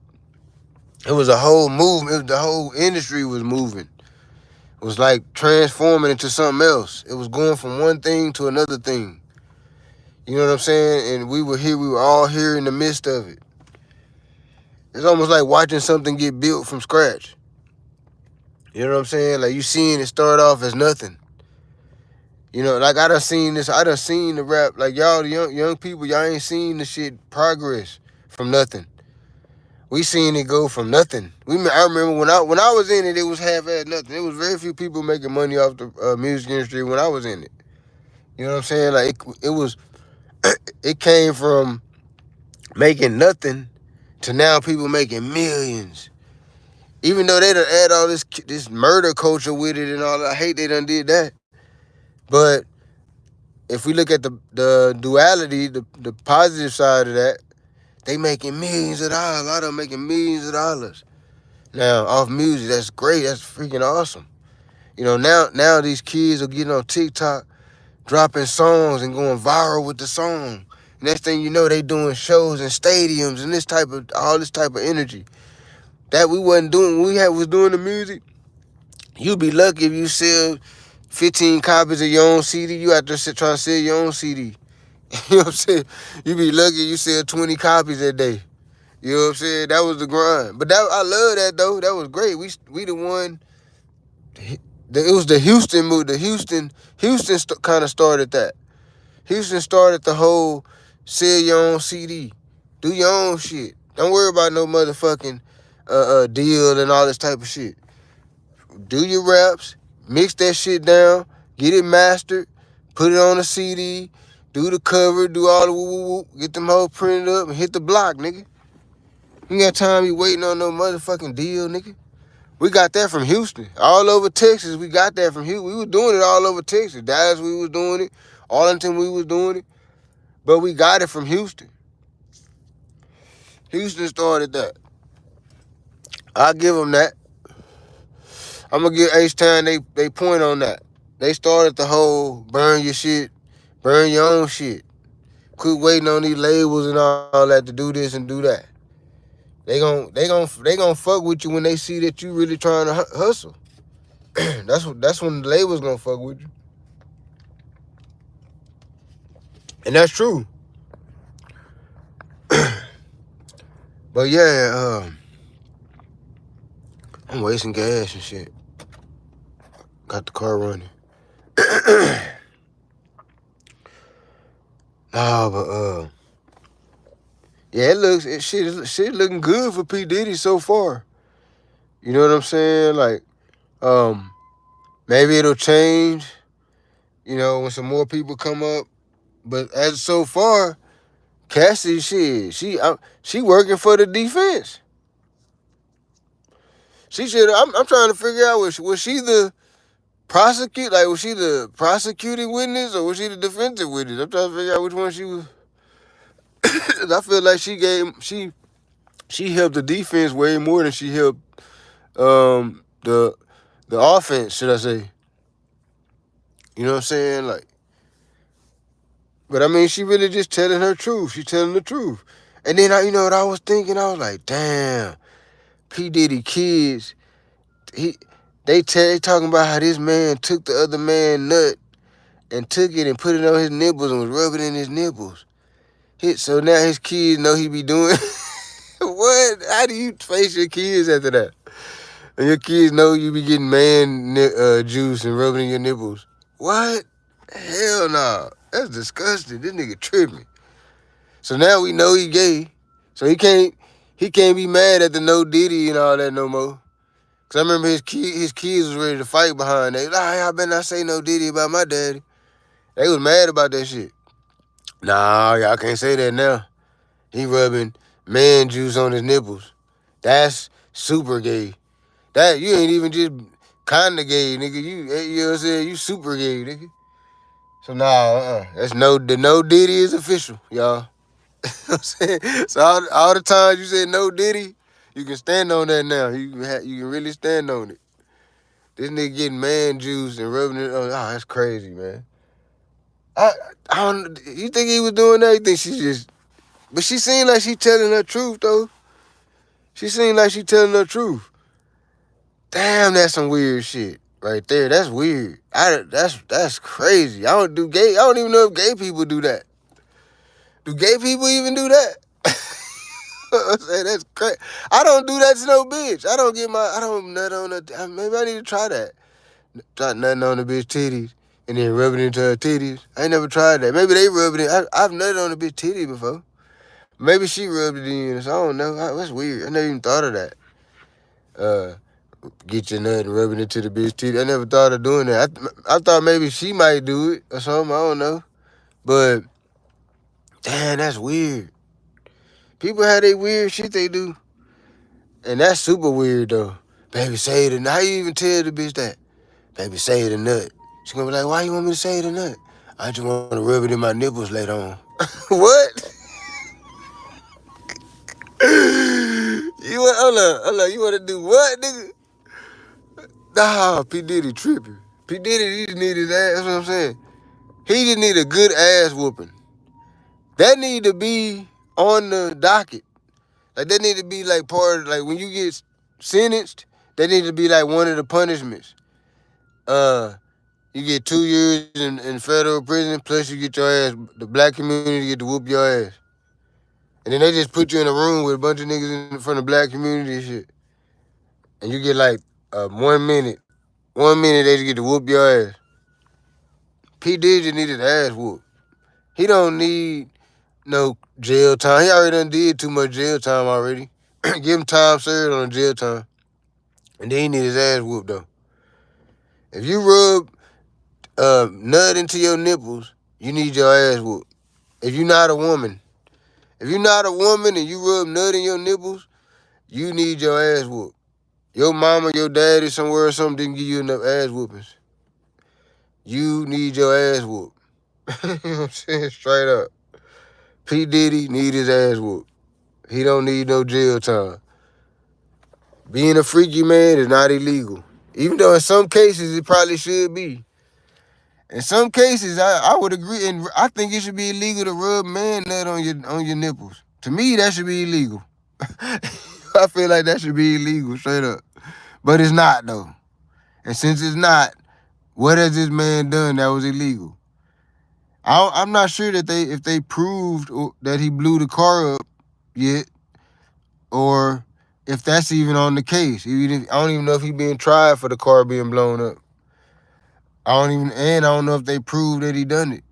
It was a whole movement. The whole industry was moving. It was like transforming into something else. It was going from one thing to another thing. You know what I'm saying? And we were all here in the midst of it. It's almost like watching something get built from scratch. You know what I'm saying? Like you seeing it start off as nothing. You know, like I done seen the rap. Like y'all, the young people, y'all ain't seen the shit progress from nothing. We seen it go from nothing. I remember when I was in it, it was half-ass nothing. There was very few people making money off the music industry when I was in it. You know what I'm saying? Like it came from making nothing to now people making millions. Even though they done add all this murder culture with it and all that, I hate they done did that. But if we look at the duality, the positive side of that, they making millions of dollars. A lot of them making millions of dollars. Now, off music, that's great. That's freaking awesome. You know, now these kids are getting on TikTok, dropping songs and going viral with the song. Next thing you know, they doing shows in stadiums and all this type of energy. That we wasn't doing when we was doing the music. You'd be lucky if you sell 15 copies of your own CD. You out there trying to sell your own CD. You know what I'm saying? You be lucky you sell 20 copies that day. You know what I'm saying? That was the grind. But I love that though. That was great. We the one. It was the Houston move. Houston kind of started that. Houston started the whole sell your own CD, do your own shit. Don't worry about no motherfucking deal and all this type of shit. Do your raps, mix that shit down, get it mastered, put it on a CD, do the cover, do all the woo, get them hoes printed up and hit the block, nigga. You got time you waiting on no motherfucking deal, nigga. We got that from Houston. All over Texas, we got that from Houston. We was doing it all over Texas. Dallas, we was doing it. Arlington, we was doing it. But we got it from Houston. Houston started that. I'll give them that. I'm going to give H-Town they point on that. They started the whole burn your shit, burn your own shit. Quit waiting on these labels and all that to do this and do that. They gon' fuck with you when they see that you really trying to hustle. That's when the label's gonna fuck with you. And that's true. But yeah, I'm wasting gas and shit. Got the car running. Nah, but yeah, shit looking good for P. Diddy so far. You know what I'm saying? Like, Um, Maybe it'll change, when some more people come up. But as so far, Cassie, she working for the defense. She should. I'm trying to figure out was she the was she the prosecuting witness or was she the defensive witness? I'm trying to figure out which one she was. I feel like she helped the defense way more than she helped the offense, should I say? You know what I'm saying? Like, but I mean, she really just telling her truth. She telling the truth. And then you know what I was thinking? I was like, damn, P Diddy kids. He they talking about how this man took the other man nut and took it and put it on his nipples and was rubbing in his nipples. So now his kids know he be doing. What? How do you face your kids after that? And your kids know you be getting man juice and rubbing in your nipples. What? Hell no. That's disgusting. This nigga tripping. So now we know he gay. So he can't be mad at the no Diddy and all that no more. Cause I remember his kids was ready to fight behind that. Y'all better not say no Diddy about my daddy. They was mad about that shit. Nah, y'all can't say that now. He rubbing man juice on his nipples. That's super gay. That you ain't even just kinda gay, nigga. You know what I'm saying? You super gay, nigga. So nah, that's the no Diddy is official, y'all. You know what I'm saying? So all the times you said no Diddy, you can stand on that now. You can really stand on it. This nigga getting man juice and rubbing it on. Oh, that's crazy, man. I don't. You think he was doing that? You think she just? But she seemed like she telling her truth though. She seemed like she telling her truth. Damn, that's some weird shit right there. That's weird. That's crazy. I don't even know if gay people do that. Do gay people even do that? I'm saying that's crazy. I don't do that to no bitch. I don't nut on the. Maybe I need to try that. Try nutting on the bitch titties and then rubbing it into her titties. I ain't never tried that. Maybe they rubbed it in. I've nutted on a bitch titty before. Maybe she rubbed it in. So I don't know. That's weird. I never even thought of that. Get your nut and rub it into the bitch titty. I never thought of doing that. I thought maybe she might do it or something. I don't know. But damn, that's weird. People have their weird shit they do. And that's super weird though. Baby, say it. How you even tell the bitch that? Baby, say the nut. She gonna be like, why you want me to say the nut? I just want to rub it in my nipples later on. What? Hold on. You want to do what, nigga? Nah, P. Diddy tripping. P. Diddy, he just need his ass. That's what I'm saying. He just need a good ass whooping. That need to be on the docket. Like, that need to be like part of, like, when you get sentenced, that need to be like one of the punishments. You get 2 years in federal prison, plus you get your ass, the black community get to whoop your ass. And then they just put you in a room with a bunch of niggas from the black community and shit. And you get like 1 minute. 1 minute they just get to whoop your ass. P. Diddy just need his ass whooped. He don't need no jail time. He already done did too much jail time already. Give him time served on jail time. And then he need his ass whooped though. If you rub nut into your nipples, you need your ass whooped. If you're not a woman. If you're not a woman and you rub nut in your nipples, you need your ass whooped. Your mama, your daddy somewhere or something didn't give you enough ass whoopings. You need your ass whooped. You know what I'm saying? Straight up. P. Diddy need his ass whooped. He don't need no jail time. Being a freaky man is not illegal. Even though in some cases it probably should be. In some cases, I would agree, and I think it should be illegal to rub man nut on your nipples. To me, that should be illegal. I feel like that should be illegal, straight up. But it's not though. And since it's not, what has this man done that was illegal? I'm not sure that if they proved that he blew the car up yet, or if that's even on the case. I don't even know if he being tried for the car being blown up. I don't know if they proved that he done it.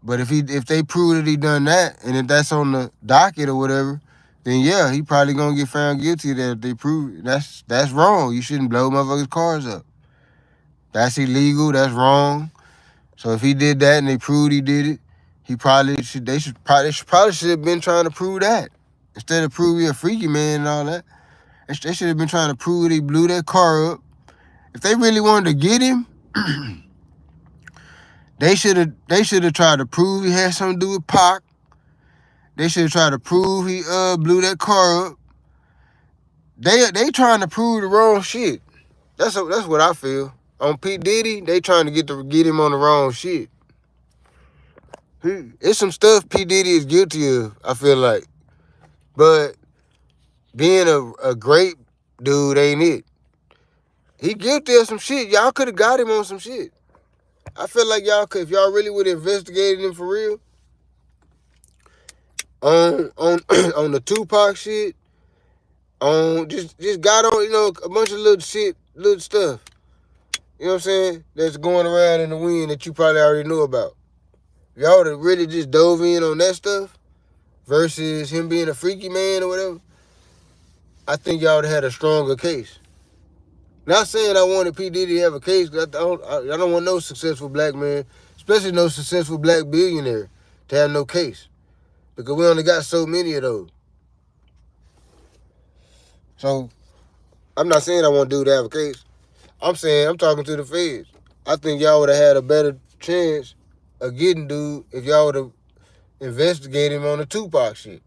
But if they prove that he done that, and if that's on the docket or whatever, then yeah, he probably gonna get found guilty of that if they prove it. That's wrong. You shouldn't blow motherfuckers' cars up. That's illegal. That's wrong. So if he did that and they proved he did it, he probably should. They should have been trying to prove that instead of prove he a freaky man and all that. They should have been trying to prove he blew that car up. If they really wanted to get him, they should have tried to prove he had something to do with Pac. They should have tried to prove he blew that car up. They trying to prove the wrong shit. That's what I feel. On P. Diddy, they trying to get him on the wrong shit. It's some stuff P. Diddy is guilty of, I feel like. But being a great dude ain't it. He guilty of some shit. Y'all could have got him on some shit. I feel like y'all could, if y'all really would have investigated him for real, on on the Tupac shit, on just got on, a bunch of little stuff. You know what I'm saying? That's going around in the wind that you probably already knew about. If y'all would have really just dove in on that stuff versus him being a freaky man or whatever, I think y'all would have had a stronger case. Not saying I wanted P. Diddy to have a case, because I don't want no successful black man, especially no successful black billionaire, to have no case. Because we only got so many of those. So, I'm not saying I want dude to have a case. I'm saying I'm talking to the feds. I think y'all would have had a better chance of getting dude if y'all would have investigated him on the Tupac shit.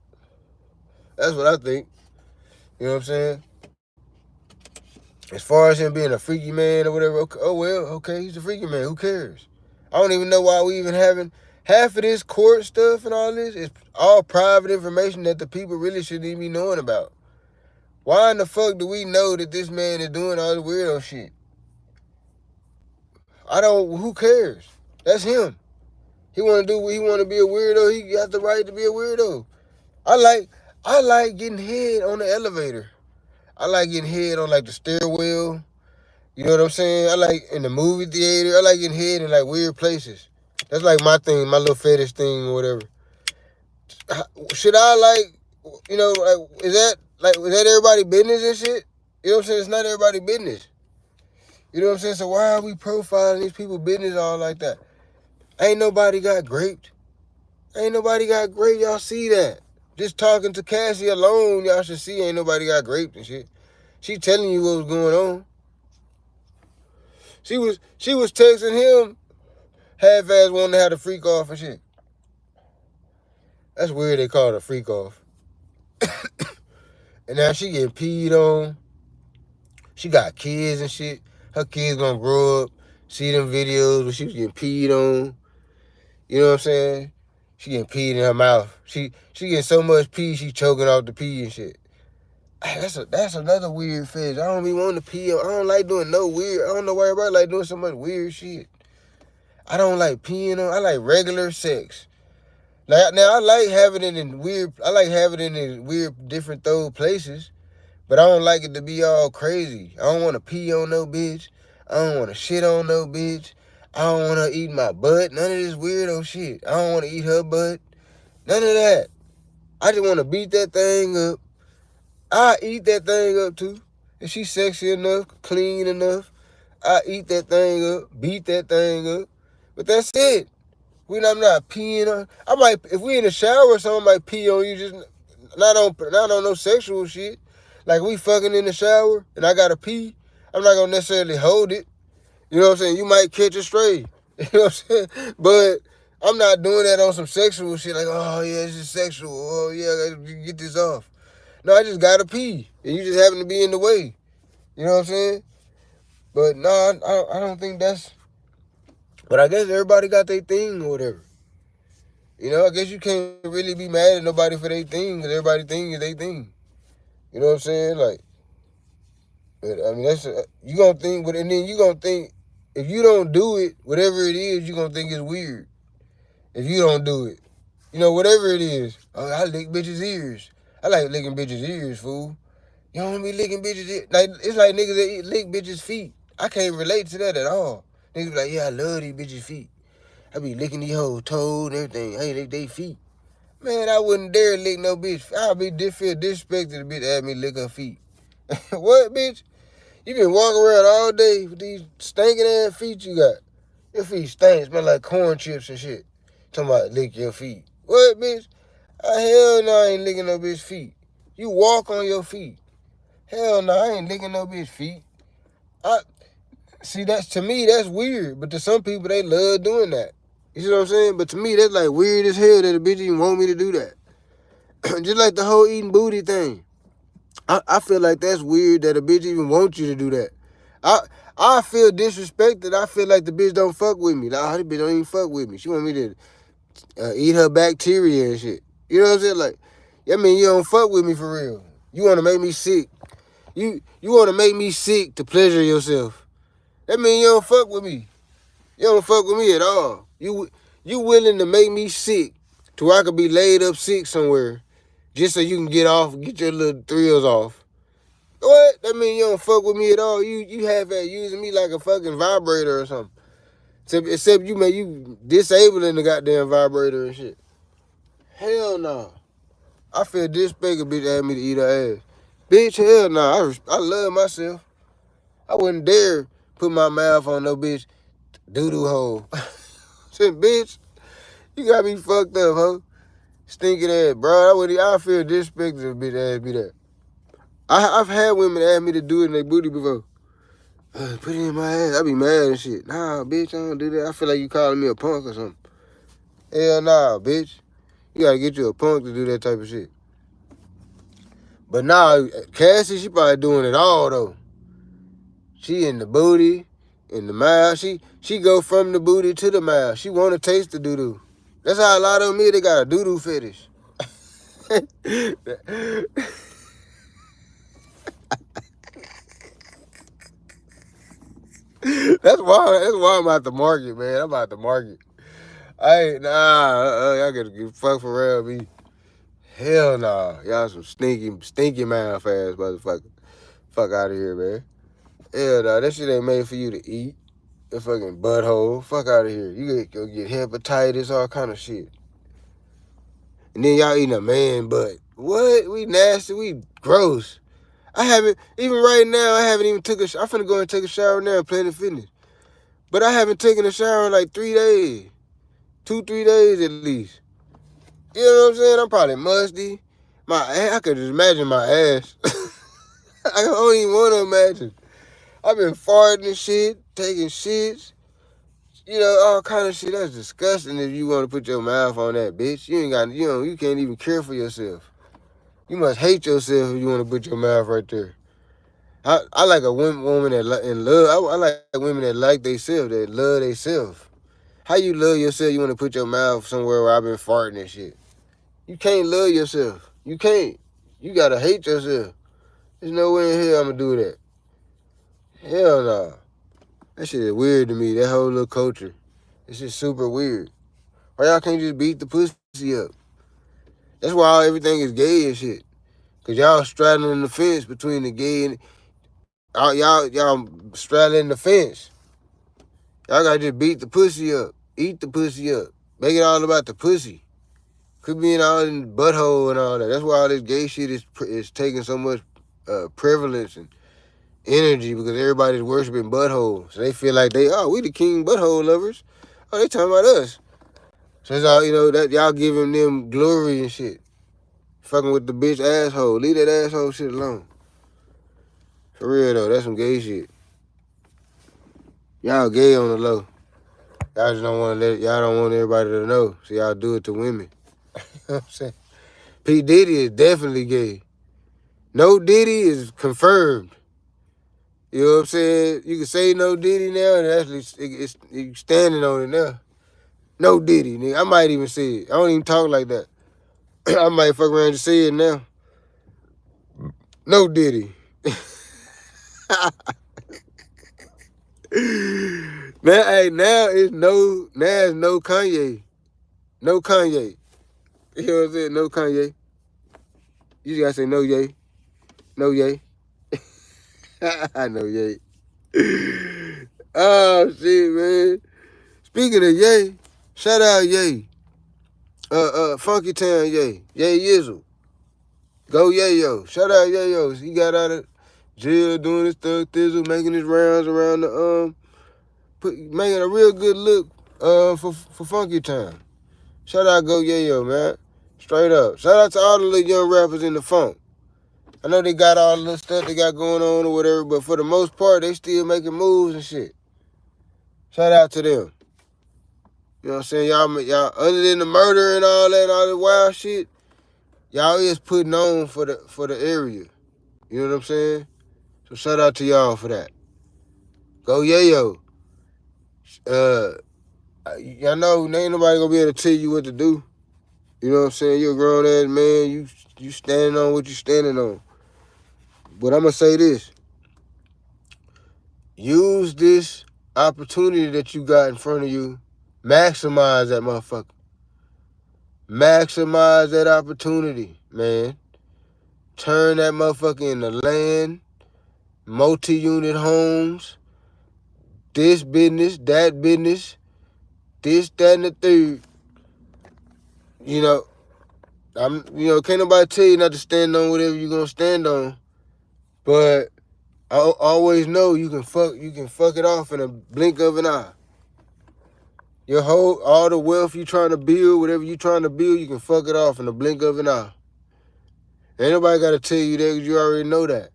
That's what I think. You know what I'm saying? As far as him being a freaky man or whatever, okay, he's a freaky man. Who cares? I don't even know why we even having half of this court stuff and all this. It's all private information that the people really shouldn't even be knowing about. Why in the fuck do we know that this man is doing all this weirdo shit? Who cares? That's him. He want to do what he want to be a weirdo. He got the right to be a weirdo. I like getting head on the elevator. I like getting head on like the stairwell. You know what I'm saying? I like in the movie theater. I like getting head in like weird places. That's like my thing, my little fetish thing or whatever. Should I is that everybody's business and shit? You know what I'm saying? It's not everybody's business. You know what I'm saying? So why are we profiling these people's business all like that? Ain't nobody got raped. Y'all see that. Just talking to Cassie alone, y'all should see ain't nobody got raped and shit. She telling you what was going on. She was texting him half-ass wanting to have a freak off and shit. That's weird they call it a freak off. And now she getting peed on. She got kids and shit. Her kids gonna grow up, see them videos where she was getting peed on. You know what I'm saying? She getting peed in her mouth. She getting so much pee, she choking off the pee and shit. That's another weird fetish. I don't be wanting to pee. I don't like doing no weird. I don't know why everybody like doing so much weird shit. I don't like peeing on. I like regular sex. Now I like having it in weird. I like having it in weird, different places. But I don't like it to be all crazy. I don't want to pee on no bitch. I don't want to shit on no bitch. I don't want to eat my butt. None of this weirdo shit. I don't want to eat her butt. None of that. I just want to beat that thing up. I eat that thing up too. If she's sexy enough, clean enough, I eat that thing up, beat that thing up. But that's it. I'm not peeing on. I might, if we in the shower or something, I might pee on you. Just not on no sexual shit. Like we fucking in the shower and I gotta pee. I'm not gonna necessarily hold it. You know what I'm saying? You might catch a stray. You know what I'm saying? But I'm not doing that on some sexual shit. Like, oh yeah, it's just sexual. Oh yeah, I gotta get this off. No, I just gotta pee, and you just happen to be in the way. You know what I'm saying? But no, I don't think that's. But I guess everybody got their thing or whatever. You know, I guess you can't really be mad at nobody for their thing, because everybody's thing is their thing. You know what I'm saying? Like, but I mean, you gonna think, and then you gonna think, if you don't do it, whatever it is, you gonna think it's weird. If you don't do it, whatever it is. Oh, I lick bitches' ears. I like licking bitches' ears, fool. You don't want me licking bitches' ears. Like, it's like niggas that lick bitches' feet. I can't relate to that at all. Niggas be like, yeah, I love these bitches' feet. I be licking these hoes' toes and everything. Hey, lick they feet. Man, I wouldn't dare lick no bitch. I'd feel disrespected to bitch ask me lick her feet. What, bitch? You been walking around all day with these stinking ass feet you got. Your feet stink, smell like corn chips and shit. Talking about lick your feet. What, bitch? Hell no, I ain't licking no bitch feet. You walk on your feet. Hell no, I ain't licking no bitch feet. See, to me, that's weird. But to some people, they love doing that. You see what I'm saying? But to me, that's like weird as hell that a bitch even want me to do that. Just like the whole eating booty thing. I feel like that's weird that a bitch even wants you to do that. I feel disrespected. I feel like the bitch don't fuck with me. Like, this bitch don't even fuck with me. She want me to eat her bacteria and shit. You know what I'm saying? Like, I mean, you don't fuck with me for real. You want to make me sick. You want to make me sick to pleasure yourself. That mean you don't fuck with me. You don't fuck with me at all. You willing to make me sick to where I could be laid up sick somewhere just so you can get your little thrills off. What? That mean you don't fuck with me at all. You have at using me like a fucking vibrator or something. Except you disabling the goddamn vibrator and shit. Hell no. I feel disrespected bitch asked me to eat her ass. Bitch, hell no. I love myself. I wouldn't dare put my mouth on no bitch doo-doo hole. Said, bitch, you got me fucked up, huh? Stinking ass, bro. I feel disrespected if a bitch asked me that. I've had women ask me to do it in their booty before. Put it in my ass. I be mad and shit. Nah, bitch, I don't do that. I feel like you calling me a punk or something. Hell nah, bitch. You gotta get you a punk to do that type of shit. But nah, Cassie, she probably doing it all though. She in the booty, in the mouth. She go from the booty to the mouth. She wanna taste the doo-doo. That's how a lot of them is. They got a doo-doo fetish. That's why I'm out the market, man. I'm out the market. Y'all gotta get fucked for real, me. Hell nah. Y'all some stinky mouth ass motherfucker. Fuck out of here, man. Hell nah, that shit ain't made for you to eat. The fucking butthole. Fuck out of here. You go get hepatitis, all kind of shit. And then y'all eating a man butt. What? We nasty. We gross. Even right now, I haven't even took a shower. I'm finna go and take a shower now and Planet Fitness. But I haven't taken a shower in like 3 days. 2-3 days at least. You know what I'm saying? I'm probably musty. I could just imagine my ass. I don't even want to imagine. I've been farting and shit, taking shits. You know, all kind of shit. That's disgusting if you want to put your mouth on that, bitch. You can't even care for yourself. You must hate yourself if you want to put your mouth right there. I like a woman that in love. I like women that like themselves, that love themselves. How you love yourself? You want to put your mouth somewhere where I've been farting and shit. You can't love yourself. You can't. You gotta hate yourself. There's no way in hell I'm gonna do that. Hell no. That shit is weird to me. That whole little culture. It's just super weird. Why y'all can't just beat the pussy up? That's why everything is gay and shit. Cause y'all straddling the fence between the gay and y'all straddling the fence. Y'all gotta just beat the pussy up. Eat the pussy up. Make it all about the pussy. Could be in all in the butthole and all that. That's why all this gay shit is taking so much prevalence and energy because everybody's worshiping butthole. So they feel like we the king butthole lovers. Oh, they talking about us. So it's all, that y'all giving them glory and shit. Fucking with the bitch asshole. Leave that asshole shit alone. For real though, that's some gay shit. Y'all gay on the low. Y'all just y'all don't want everybody to know. So y'all do it to women. You know what I'm saying? P. Diddy is definitely gay. No Diddy is confirmed. You know what I'm saying? You can say no Diddy now, and actually it's standing on it now. No Diddy, nigga. I might even say it. I don't even talk like that. I might fuck around and say it now. No Diddy. Now it's no Kanye. No Kanye. You know what I'm saying? No Kanye. You just gotta say no yay. No yay. I know yay. Oh shit, man. Speaking of yay, shout out yay. Funky Town, Yay Yizzle. Go Yayo. Shout out Yayo. He got out of jail doing his thug thizzle, making his rounds around the making a real good look for Funky Town. Shout out Go Yayo, man. Straight up. Shout out to all the little young rappers in the funk. I know they got all the little stuff they got going on or whatever, but for the most part, they still making moves and shit. Shout out to them. You know what I'm saying? Y'all, other than the murder and all that, all the wild shit, y'all is putting on for the area. You know what I'm saying? So shout out to y'all for that. Go Yayo. Y'all know ain't nobody gonna be able to tell you what to do. You know what I'm saying? You're a grown ass man. You standing on what you standing on. But I'm gonna say this. Use this opportunity that you got in front of you. Maximize that motherfucker. Maximize that opportunity, man. Turn that motherfucker into land, multi-unit homes, this business, that business, this, that, and the third. You know, can't nobody tell you not to stand on whatever you're gonna stand on. But I always know you can fuck it off in a blink of an eye. All the wealth you trying to build, whatever you trying to build, you can fuck it off in a blink of an eye. Ain't nobody got to tell you that because you already know that.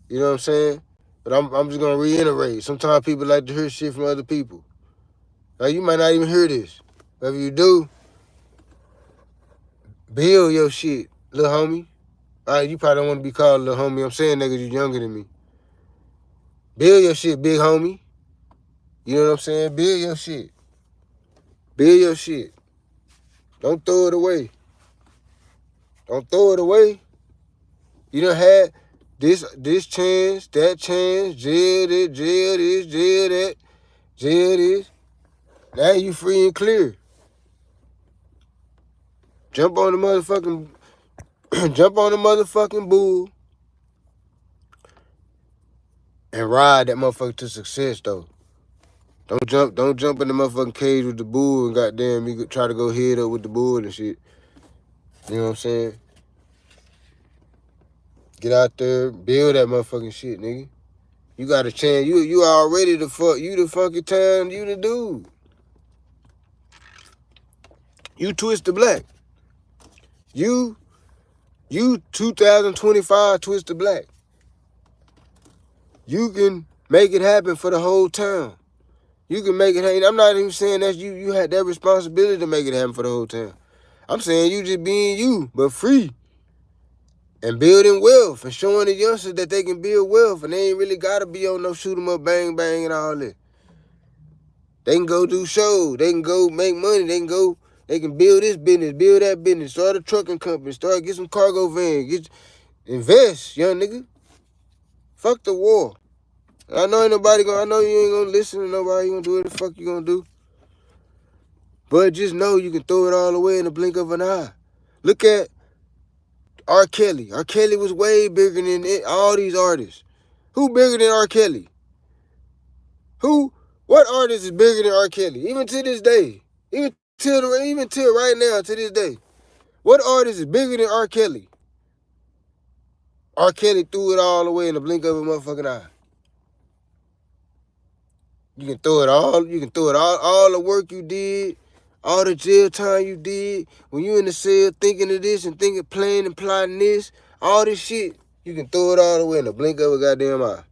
You know what I'm saying? But I'm just going to reiterate. Sometimes people like to hear shit from other people. Now, you might not even hear this. But if you do, build your shit, little homie. All right, you probably don't want to be called little homie. I'm saying that because you're younger than me. Build your shit, big homie. You know what I'm saying? Build your shit. Build your shit. Don't throw it away. Don't throw it away. You done had this chance, that chance, jail this, jail that, jail this. Now you free and clear. Jump on the motherfucking bull and ride that motherfucker to success though. Don't jump in the motherfucking cage with the bull and goddamn you try to go head up with the bull and shit. You know what I'm saying? Get out there, build that motherfucking shit, nigga. You got a chance. You already the fuck. You the Funky Town. You the dude. You Twisted Black. You 2025 Twisted Black. You can make it happen for the whole town. You can make it happen. I'm not even saying that you had that responsibility to make it happen for the whole town. I'm saying you just being you, but free. And building wealth and showing the youngsters that they can build wealth and they ain't really got to be on no shoot 'em up, bang, bang, and all that. They can go do shows. They can go make money. They can build this business, build that business, start a trucking company, get some cargo van, invest, young nigga. Fuck the war. I know you ain't gonna listen to nobody. You gonna do what the fuck you gonna do. But just know you can throw it all away in the blink of an eye. Look at R. Kelly. R. Kelly was way bigger than all these artists. Who bigger than R. Kelly? What artist is bigger than R. Kelly? Even to this day. Even till right now, to this day. What artist is bigger than R. Kelly? R. Kelly threw it all away in the blink of a motherfucking eye. You can throw it all the work you did, all the jail time you did, when you in the cell thinking of this and planning and plotting this, all this shit, you can throw it all away in the blink of a goddamn eye.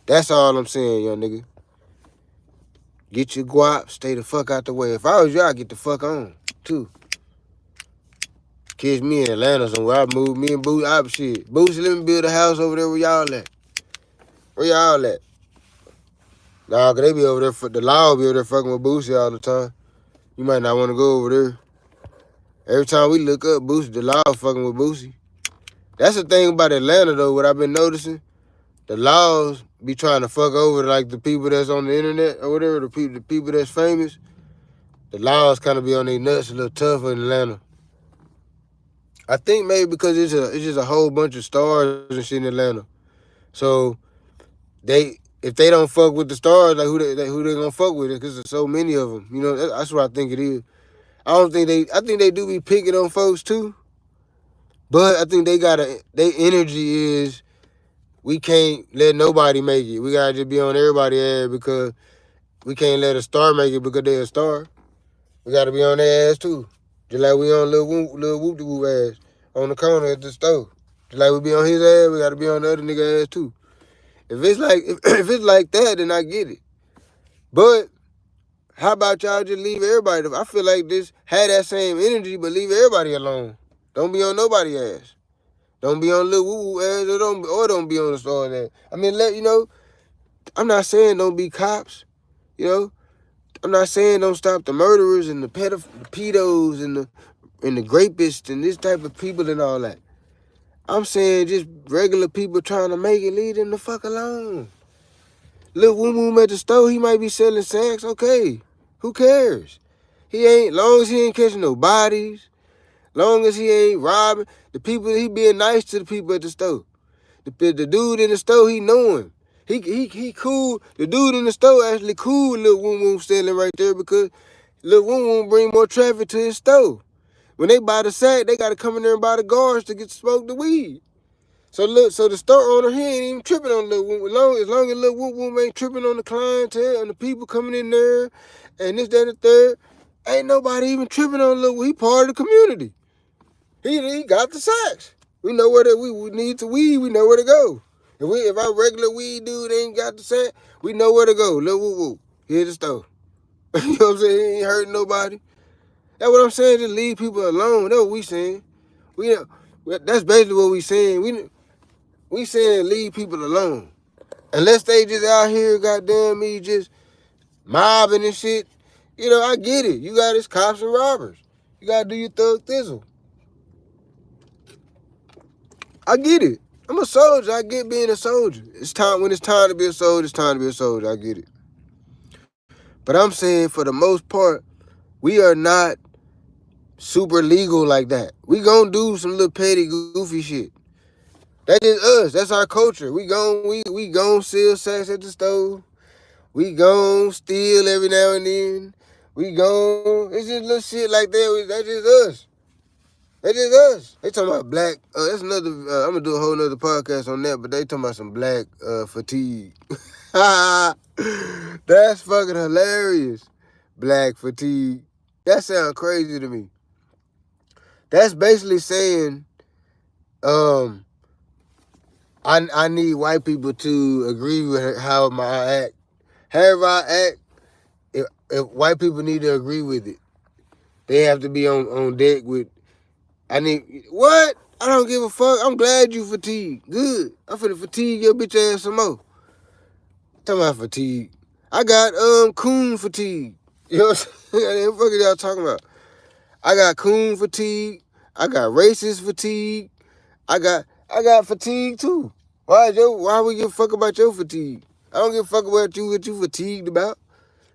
That's all I'm saying, young nigga. Get your guap, stay the fuck out the way. If I was you, I'd get the fuck on, too. Catch me in Atlanta somewhere. I move me and Boosie. Boosie, let me build a house over there where y'all at. Where y'all at? Nah, cause they be over there, the law be over there fucking with Boosie all the time. You might not want to go over there. Every time we look up Boosie, the law fucking with Boosie. That's the thing about Atlanta though, what I've been noticing. The laws be trying to fuck over like the people that's on the internet or whatever, the people that's famous. The laws kind of be on their nuts a little tougher in Atlanta. I think maybe because it's just a whole bunch of stars and shit in Atlanta. So if they don't fuck with the stars, like who they gonna fuck with it? Because there's so many of them. You know, that's what I think it is. I think they do be picking on folks too. But I think their energy is, we can't let nobody make it. We gotta just be on everybody's ass because we can't let a star make it because they're a star. We gotta be on their ass too. Just like we on little whoop-de-whoop ass on the corner at the store. Just like we be on his ass, we gotta be on the other nigga ass too. If it's like if it's like that, then I get it. But how about y'all just leave everybody? I feel like this, have that same energy, but leave everybody alone. Don't be on nobody's ass. Don't be on little woo ass, or don't be on the store ass. I mean, I'm not saying don't be cops. I'm not saying don't stop the murderers and the pedos and the rapists and this type of people and all that. I'm saying just regular people trying to make it, leave them the fuck alone. Little woo at the store, he might be selling sex. Okay, who cares? Long as he ain't catching no bodies, long as he ain't robbing the people, he being nice to the people at the store. The dude in the store, he know him. He cool. The dude in the store actually cool with Lil Woom standing right there because Lil Woom bring more traffic to his store. When they buy the sack, they got to come in there and buy the guards to get smoke the weed. So the store owner, he ain't even tripping on Lil Woom. As long as Lil Woom ain't tripping on the clientele and the people coming in there and this, that, and the third, ain't nobody even tripping on Lil Woom. He part of the community. He got the sacks. We know where we need to weed. We know where to go. If our regular weed dude ain't got the sack, we know where to go. Lil Woo, here's the store. You know what I'm saying? He ain't hurting nobody. That's what I'm saying. Just leave people alone. That's what we saying. That's basically what we saying. We saying leave people alone. Unless they just out here, goddamn me, just mobbing and shit. I get it. You got his cops and robbers. You gotta do your thug thizzle. I get it. I'm a soldier. I get being a soldier. When it's time to be a soldier, it's time to be a soldier. I get it. But I'm saying for the most part, we are not super legal like that. We gonna do some little petty, goofy shit. That is us. That's our culture. We gon' sell sex at the store. We gon' steal every now and then. It's just little shit like that. That's just us. That's just us. They talking about black. That's another. I'm gonna do a whole nother podcast on that. But they talking about some black fatigue. That's fucking hilarious. Black fatigue. That sounds crazy to me. That's basically saying, I need white people to agree with how I act. However I act, if white people need to agree with it, they have to be on deck with. What? I don't give a fuck. I'm glad you fatigued. Good. I'm finna fatigue your bitch ass some more. Talking about fatigue. I got coon fatigue. You know what I'm saying? What the fuck are y'all talking about? I got coon fatigue. I got racist fatigue. I got fatigue too. Why we give a fuck about your fatigue? I don't give a fuck about what you fatigued about.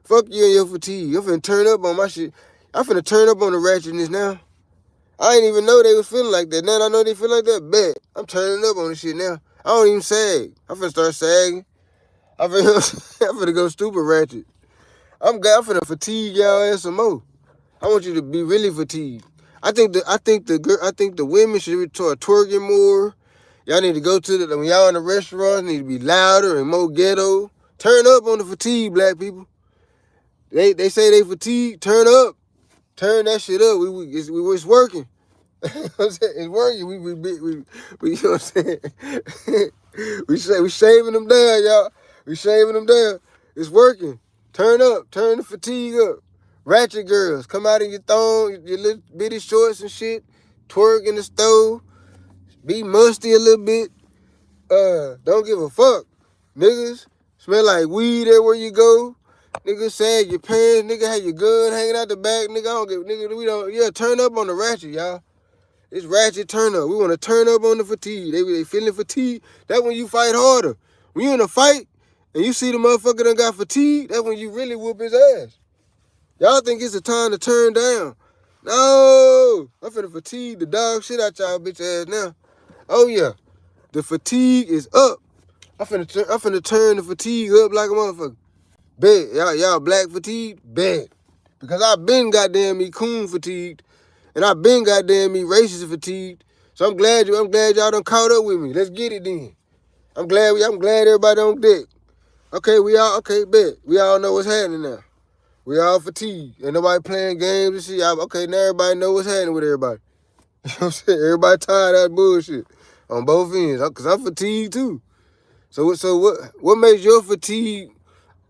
Fuck you and your fatigue. I'm finna turn up on my shit. I'm finna turn up on the ratchetness now. I didn't even know they was feeling like that. Now I know they feel like that. Bet. I'm turning up on this shit now. I don't even sag. I'm finna start sagging. I'm finna go stupid ratchet. I'm finna fatigue y'all ass some more. I want you to be really fatigued. I think the women should start twerking more. Y'all need to go when y'all in the restaurants, need to be louder and more ghetto. Turn up on the fatigue, black people. They say they fatigue. Turn up. Turn that shit up. It's working. It's working. We you know what I'm saying? we shaving them down, y'all. We shaving them down. It's working. Turn up. Turn the fatigue up. Ratchet girls, come out in your thong, your little bitty shorts and shit. Twerk in the stove. Be musty a little bit. Don't give a fuck. Niggas smell like weed everywhere you go. Nigga sag your pants. Nigga have your gun hanging out the back. Turn up on the ratchet, y'all. It's ratchet turn up. We want to turn up on the fatigue. They feeling fatigue. That's when you fight harder. When you in a fight and you see the motherfucker done got fatigue, that's when you really whoop his ass. Y'all think it's a time to turn down. No. I'm finna fatigue the dog shit out y'all bitch ass now. Oh yeah. The fatigue is up. I'm finna turn the fatigue up like a motherfucker. Bet. Y'all black fatigue? Bet. Because I've been goddamn me coon fatigued, and I've been goddamn me racist fatigued. So I'm glad y'all done caught up with me. Let's get it then. I'm glad everybody on deck. Okay, bet. We all know what's happening now. We all fatigued. Ain't nobody playing games and shit. Okay, now everybody know what's happening with everybody. You know what I'm saying? Everybody tired of that bullshit on both ends. Cause I'm fatigued too. So what makes your fatigue?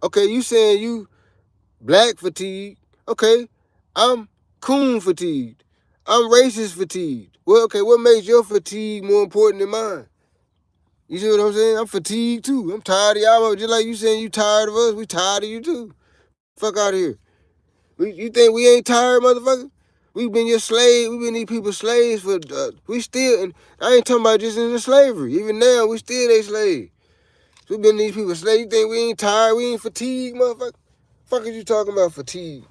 Okay, you saying you black fatigued. Okay, I'm coon fatigued. I'm racist fatigued. Well, okay, what makes your fatigue more important than mine? You see what I'm saying? I'm fatigued too. I'm tired of y'all. Just like you saying you tired of us, we tired of you too. Fuck out of here. You think we ain't tired, motherfucker? We've been your slave. We've been these people's slaves for. We still, and I ain't talking about just in the slavery. Even now, we still they slaves. So we been these people's slaves. You think we ain't tired? We ain't fatigued, motherfucker? Fuck is you talking about fatigue?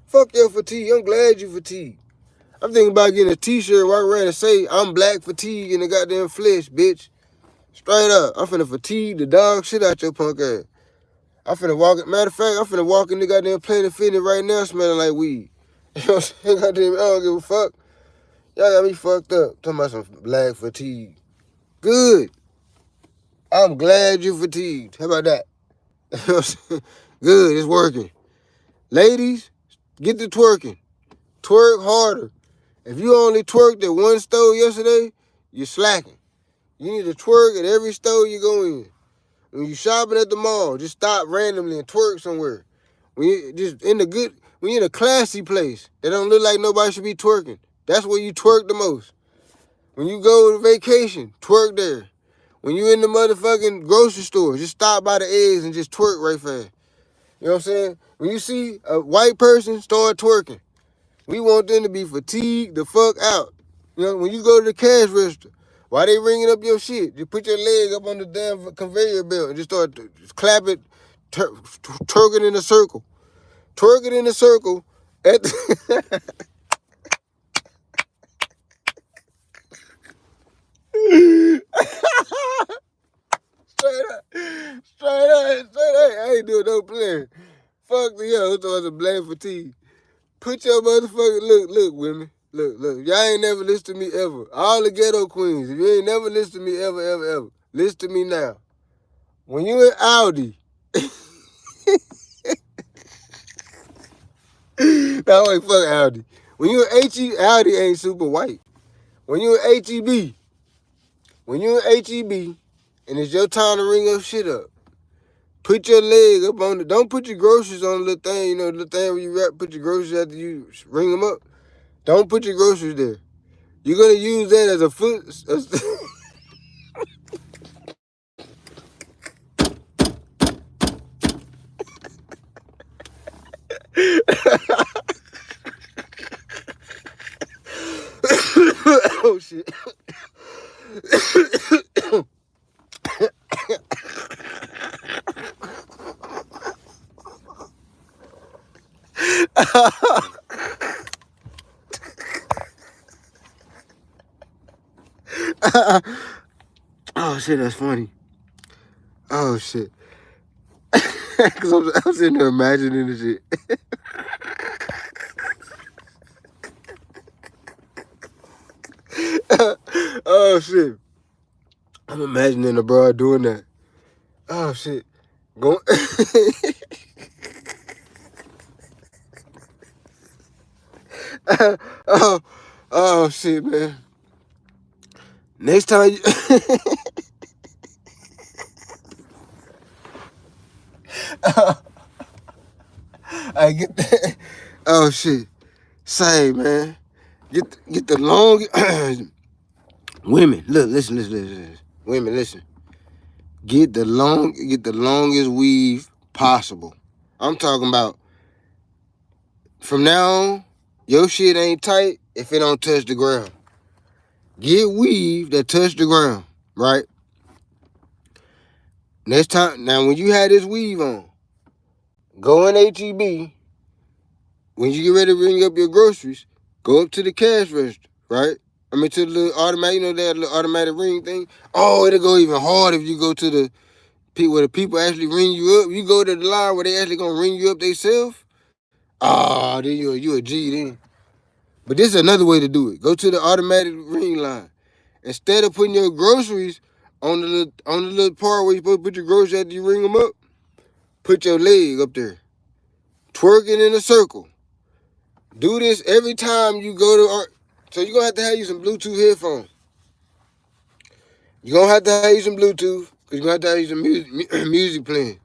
Fuck your fatigue. I'm glad you fatigued. I'm thinking about getting a t-shirt walk around and say, I'm black fatigue in the goddamn flesh, bitch. Straight up. I'm finna fatigue the dog shit out your punk ass. I'm finna walk, matter of fact, I'm finna walk in the goddamn Planet Fitness right now smelling like weed. You know what I'm saying? Goddamn, I don't give a fuck. Y'all got me fucked up. Talking about some black fatigue. Good. I'm glad you fatigued. How about that? You know what I'm saying? Good, it's working. Ladies, get to twerking. Twerk harder. If you only twerked at one store yesterday, you're slacking. You need to twerk at every store you go in. When you shopping at the mall, just stop randomly and twerk somewhere. When you're in a classy place that don't look like nobody should be twerking, that's where you twerk the most. When you go to vacation, twerk there. When you in the motherfucking grocery store, just stop by the eggs and just twerk right fast. You know what I'm saying? When you see a white person, start twerking. We want them to be fatigued the fuck out. You know, when you go to the cash register, why they ringing up your shit? You put your leg up on the damn conveyor belt and just start clap it, twerk it in a circle. Twerk it in a circle at the straight up. I ain't doing no playing. Fuck the yo, it's a black fatigue. Put your motherfucking look, women. Look. Y'all ain't never listened to me ever. All the ghetto queens. If you ain't never listened to me ever, listen to me now. When you in Audi, no, wait, fuck Audi. When you in HE, Audi ain't super white. When you in HEB, and it's your time to ring up shit up, put your leg up on the, don't put your groceries on the little thing, you know, the little thing where you put your groceries after you ring them up. Don't put your groceries there. You're going to use that as a foot. Oh, shit. Oh, shit, that's funny. Oh, shit. Because I'm sitting there imagining the shit. Oh, shit. I'm imagining the bro doing that. Oh, shit. Going... oh, shit, man. Next time you... I get that. Oh, shit. Say, man. Get the long... Women, look, listen. Women, listen. Get the longest weave possible. I'm talking about from now on, your shit ain't tight if it don't touch the ground. Get weave that touch the ground, right? Next time, now when you have this weave on, go in HEB. When you get ready to ring up your groceries, go up to the cash register, right? I mean to the little automatic, you know that little automatic ring thing? Oh, it'll go even harder if you go to the where the people actually ring you up. You go to the line where they actually gonna ring you up themselves. Ah, then you a G then. But this is another way to do it. Go to the automatic ring line. Instead of putting your groceries on the little part where you're supposed to put your groceries after you ring them up, put your leg up there. Twerk it in a circle. Do this every time you go to. So you're going to have you some Bluetooth headphones. You're going to have you some Bluetooth because you're going to have you some music playing.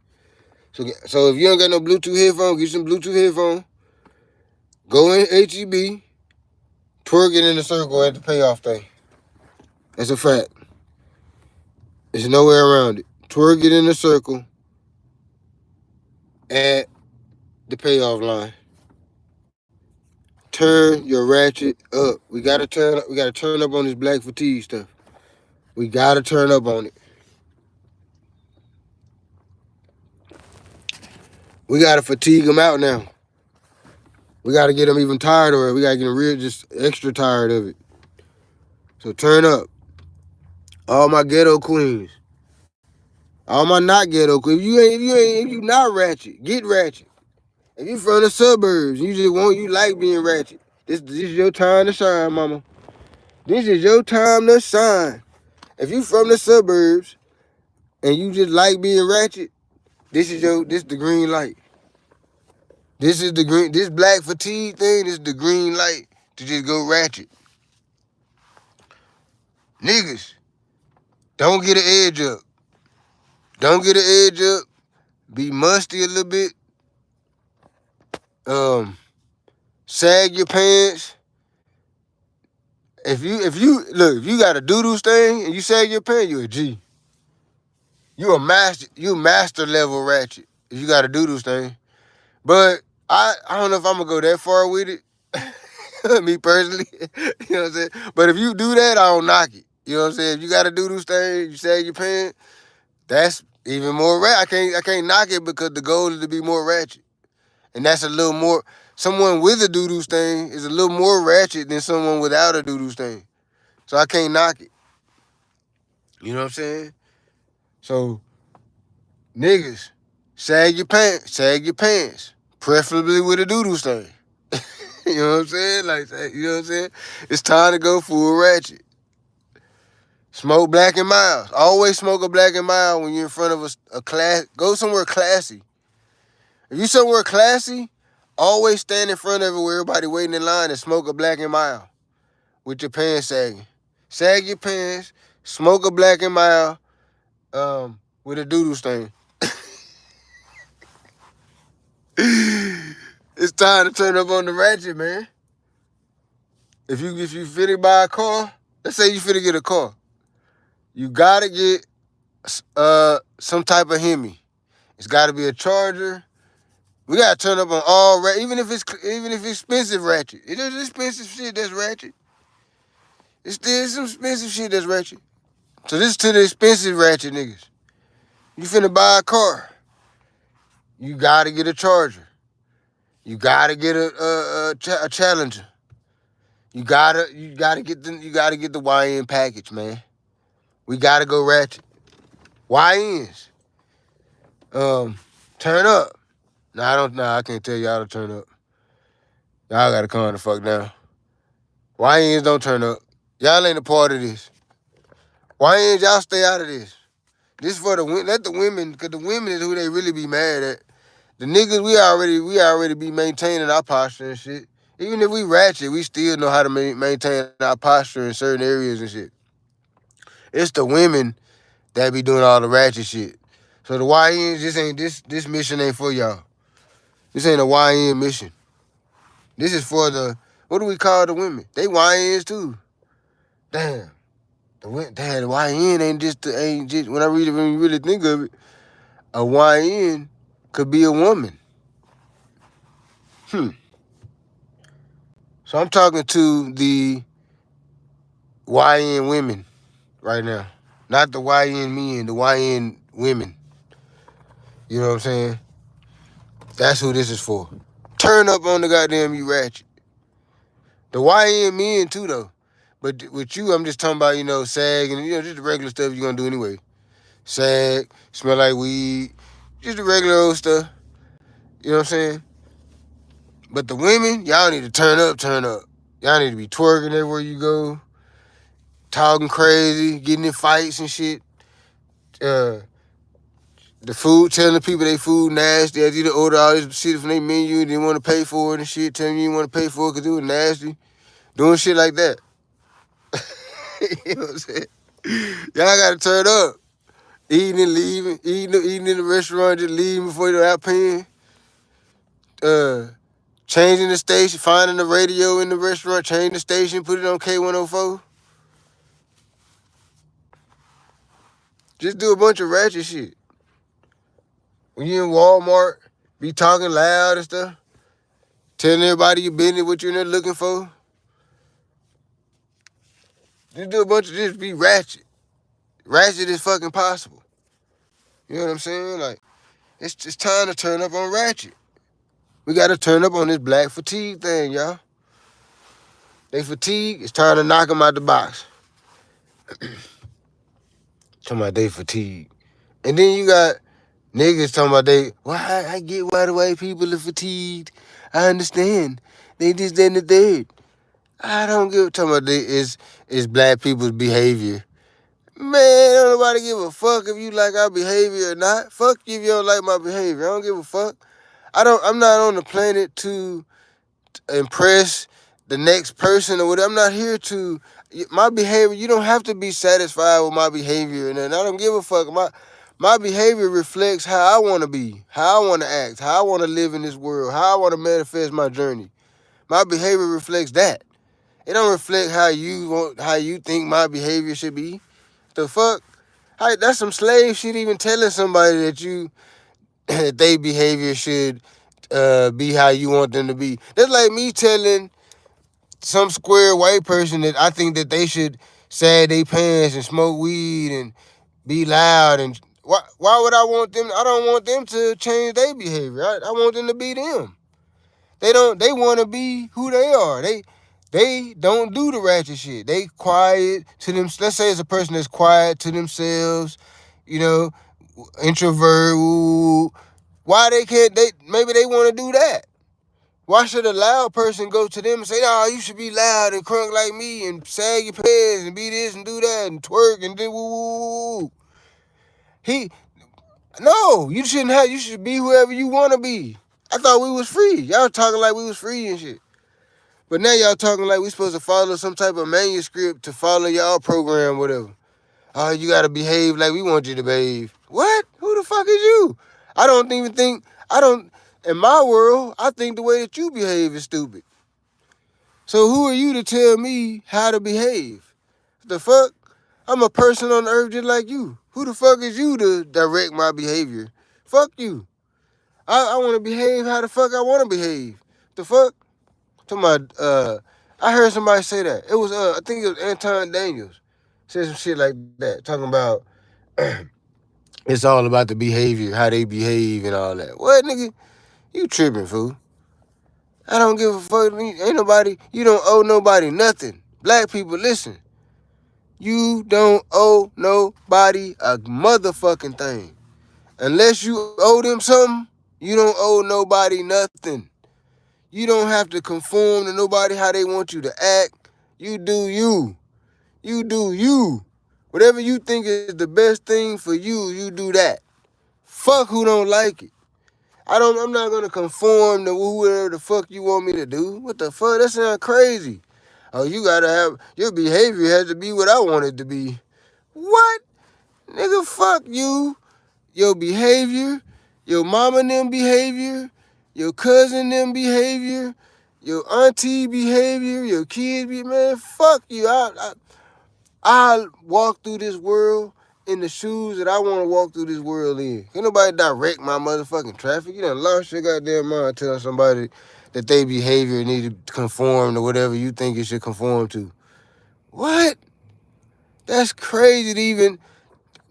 So if you don't got no Bluetooth headphones, get some Bluetooth headphones. Go in HEB. Twerk it in a circle at the payoff thing. That's a fact. There's no way around it. Twerk it in a circle at the payoff line. Turn your ratchet up. We gotta turn up on this black fatigue stuff. We gotta turn up on it. We gotta fatigue them out now. We gotta get them even tired of it. We gotta get them real, just extra tired of it. So turn up. All my ghetto queens. All my not ghetto queens. If you not ratchet, get ratchet. If you from the suburbs, you like being ratchet. This is your time to shine, mama. This is your time to shine. If you from the suburbs and you just like being ratchet, this the green light. This black fatigue thing, this is the green light to just go ratchet. Niggas, don't get an edge up. Don't get an edge up. Be musty a little bit. Sag your pants. If you got a doo-doo stain and you sag your pants, you a G. You a master level ratchet if you got a doo-doo stain. But I don't know if I'm gonna go that far with it. Me personally. You know what I'm saying? But if you do that, I don't knock it. You know what I'm saying? If you got a doo-doo stain, you sag your pants, that's even more ratchet. I can't knock it because the goal is to be more ratchet. And that's a little more, someone with a doo-doo stain is a little more ratchet than someone without a doo-doo stain. So I can't knock it. You know what I'm saying? So, niggas, sag your pants, preferably with a doo-doo stain. You know what I'm saying? You know what I'm saying? It's time to go full ratchet. Smoke Black and Mild. Always smoke a Black and Mild when you're in front of a class. Go somewhere classy. If you somewhere classy, always stand in front of it where everybody waiting in line and smoke a Black and Mild with your pants sagging. Sag your pants, smoke a Black and Mild with a doo-doo stain. It's time to turn up on the ratchet, man. If you finna buy a car, let's say you finna get a car. You gotta get some type of Hemi. It's gotta be a Charger. We gotta turn up on all ratchet, even if it's expensive ratchet. It is expensive shit that's ratchet. It's still some expensive shit that's ratchet. So this is to the expensive ratchet niggas. You finna buy a car. You gotta get a Charger. You gotta get a Challenger. You gotta get the YN package, man. We gotta go ratchet. YNs. Turn up. I can't tell y'all to turn up. Y'all gotta calm the fuck down. YNs don't turn up. Y'all ain't a part of this. YNs, y'all stay out of this. This for let the women, because the women is who they really be mad at. The niggas, we already be maintaining our posture and shit. Even if we ratchet, we still know how to maintain our posture in certain areas and shit. It's the women that be doing all the ratchet shit. So the YNs, this mission ain't for y'all. This ain't a YN mission. This is for what do we call the women? They YNs too. Damn. The YN ain't just, when you really think of it, a YN could be a woman. So I'm talking to the YN women right now. Not the YN men, the YN women. You know what I'm saying? That's who this is for. Turn up on the goddamn you ratchet. The YN men too though. But with you, I'm just talking about, sag and, just the regular stuff you're going to do anyway. Sag, smell like weed, just the regular old stuff. You know what I'm saying? But the women, y'all need to turn up, turn up. Y'all need to be twerking everywhere you go, talking crazy, getting in fights and shit. Uh, the food, telling the people they food nasty. As you to order all this shit from their menu, didn't want to pay for it and shit. Telling you didn't want to pay for it because it was nasty. Doing shit like that. You know what I'm saying? Y'all gotta turn up. Eating and leaving, eating in the restaurant, just leaving before you're out paying. Changing the station, finding the radio in the restaurant, change the station, put it on K104. Just do a bunch of ratchet shit. When you in Walmart, be talking loud and stuff, telling everybody you business, what you're in there looking for. Just do a bunch of just be ratchet. Ratchet is fucking possible. You know what I'm saying? Like, it's time to turn up on ratchet. We got to turn up on this black fatigue thing, y'all. They fatigue, it's time to knock them out the box. Talking about they fatigue. And then you got niggas talking about I get why the white people are fatigued. I understand. They just then the third. I don't give a talking about it's black people's behavior. Man, don't nobody give a fuck if you like our behavior or not. Fuck you if you don't like my behavior. I don't give a fuck. I'm not on the planet to impress the next person or whatever. I'm not here to my behavior. You don't have to be satisfied with my behavior, and I don't give a fuck. My behavior reflects how I want to be, how I want to act, how I want to live in this world, how I want to manifest my journey. My behavior reflects that. It don't reflect how you think my behavior should be. The fuck? That's some slave shit. Even telling somebody that they behavior should be how you want them to be. That's like me telling some square white person that I think that they should sag their pants and smoke weed and be loud. And why would I want them? I don't want them to change their behavior. I want them to be them. They want to be who they are. They don't do the ratchet shit. They quiet to them. Let's say it's a person that's quiet to themselves, you know, introvert. Ooh. Why they can't? Maybe they want to do that. Why should a loud person go to them and say, "Oh, you should be loud and crunk like me and sag your pants and be this and do that and twerk and do woo?" No, you shouldn't have. You should be whoever you want to be. I thought we was free. Y'all talking like we was free and shit. But now y'all talking like we supposed to follow some type of manuscript to follow y'all program, whatever. Oh, you gotta behave like we want you to behave. What? Who the fuck is you? In my world, I think the way that you behave is stupid. So who are you to tell me how to behave? The fuck? I'm a person on earth just like you. Who the fuck is you to direct my behavior? Fuck you. I want to behave how the fuck I want to behave. The fuck? I heard somebody say that. It was, I think it was Anton Daniels. Said some shit like that, talking about it's all about the behavior, how they behave and all that. What, nigga? You tripping, fool. I don't give a fuck. Ain't nobody, you don't owe nobody nothing. Black people, listen. You don't owe nobody a motherfucking thing. Unless you owe them something, you don't owe nobody nothing. You don't have to conform to nobody how they want you to act. You do you. You do you. Whatever you think is the best thing for you, you do that. Fuck who don't like it. I'm not gonna conform to whoever the fuck you want me to do. What the fuck? That sounds crazy. Oh, you gotta have, your behavior has to be what I want it to be. What? Nigga, fuck you. Your behavior, your mama and them behavior, your cousin them behavior, your auntie behavior, your kids behavior, man, fuck you. I walk through this world in the shoes that I want to walk through this world in. Can't nobody direct my motherfucking traffic. You done lost your goddamn mind telling somebody that their behavior need to conform to whatever you think it should conform to. What? That's crazy to even...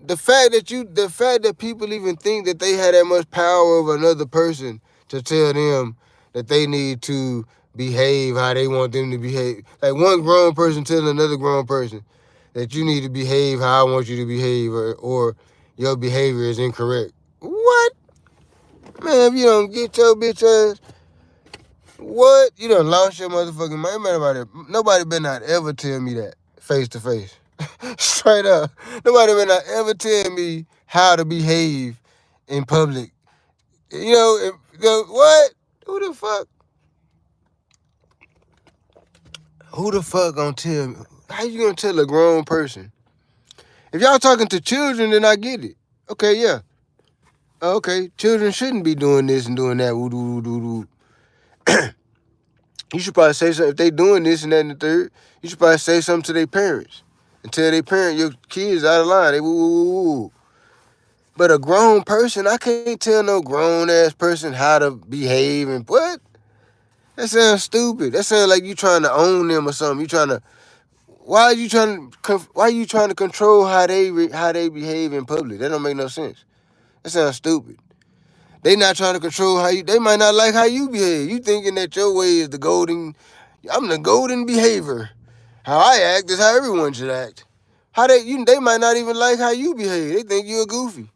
The fact that people even think that they had that much power over another person to tell them that they need to behave how they want them to behave. Like one grown person telling another grown person that you need to behave how I want you to behave, or your behavior is incorrect. What? Man, if you don't get your bitch ass, What? You done lost your motherfucking mind. Nobody better not ever tell me that face to face. Straight up. Nobody better not ever tell me how to behave in public. What? Who the fuck? Who the fuck gonna tell me? How you gonna tell a grown person? If y'all talking to children, then I get it. Okay, yeah. Okay, children shouldn't be doing this and doing that. Woo, woo, woo, woo. You should probably say something. If they doing this and that and the third, you should probably say something to their parents and tell their parent your kids out of line. They woo, woo, woo, woo. But a grown person, I can't tell no grown ass person how to behave and what? That sounds stupid. That sounds like you trying to own them or something. Why are you trying to control how they behave in public? That don't make no sense. That sounds stupid. They not trying to control they might not like how you behave. You thinking that your way is I'm the golden behavior. How I act is how everyone should act. They might not even like how you behave. They think you're a goofy.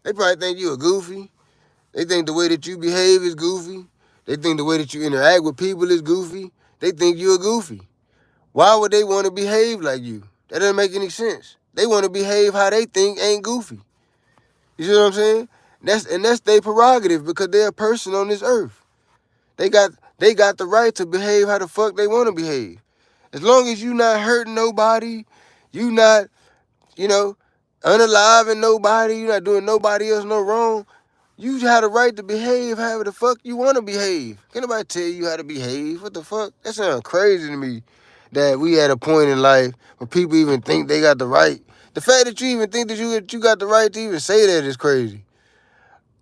They probably think you're a goofy. They think the way that you behave is goofy. They think the way that you interact with people is goofy. They think you're a goofy. Why would they want to behave like you? That doesn't make any sense. They want to behave how they think ain't goofy. You see what I'm saying? That's their prerogative because they're a person on this earth. They got the right to behave how the fuck they want to behave. As long as you not hurting nobody, you not, unaliving nobody, you not doing nobody else no wrong, you have the right to behave however the fuck you want to behave. Can't nobody tell you how to behave. What the fuck? That sounds crazy to me that we at a point in life where people even think they got the right. The fact that you even think that you got the right to even say that is crazy.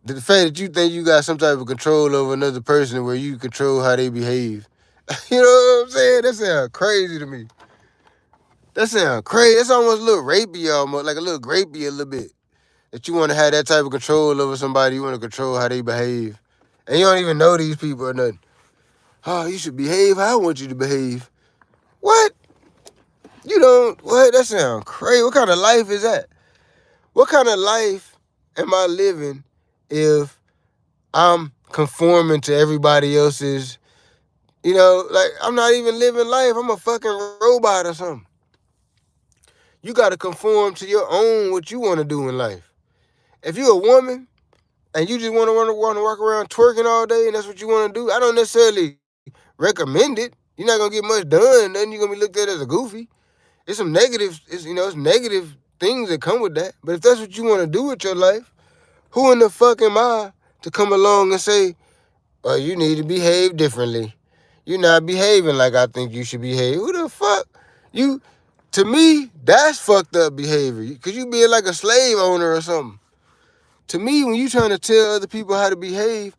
The fact that you think you got some type of control over another person where you control how they behave. You know what I'm saying? That sounds crazy to me. That sounds crazy. That's almost a little rapey, almost like a little grapey a little bit. That you want to have that type of control over somebody. You want to control how they behave. And you don't even know these people or nothing. Oh, you should behave how I want you to behave. What? What? That sounds crazy. What kind of life is that? What kind of life am I living if I'm conforming to everybody else's, I'm not even living life. I'm a fucking robot or something. You got to conform to your own what you want to do in life. If you're a woman and you just want to walk around twerking all day and that's what you want to do, I don't necessarily recommend it. You're not going to get much done. Then you're going to be looked at as a goofy. It's some negative, it's negative things that come with that. But if that's what you want to do with your life, who in the fuck am I to come along and say, well, you need to behave differently. You're not behaving like I think you should behave. Who the fuck? To me, that's fucked up behavior. Because you being like a slave owner or something. To me, when you trying to tell other people how to behave,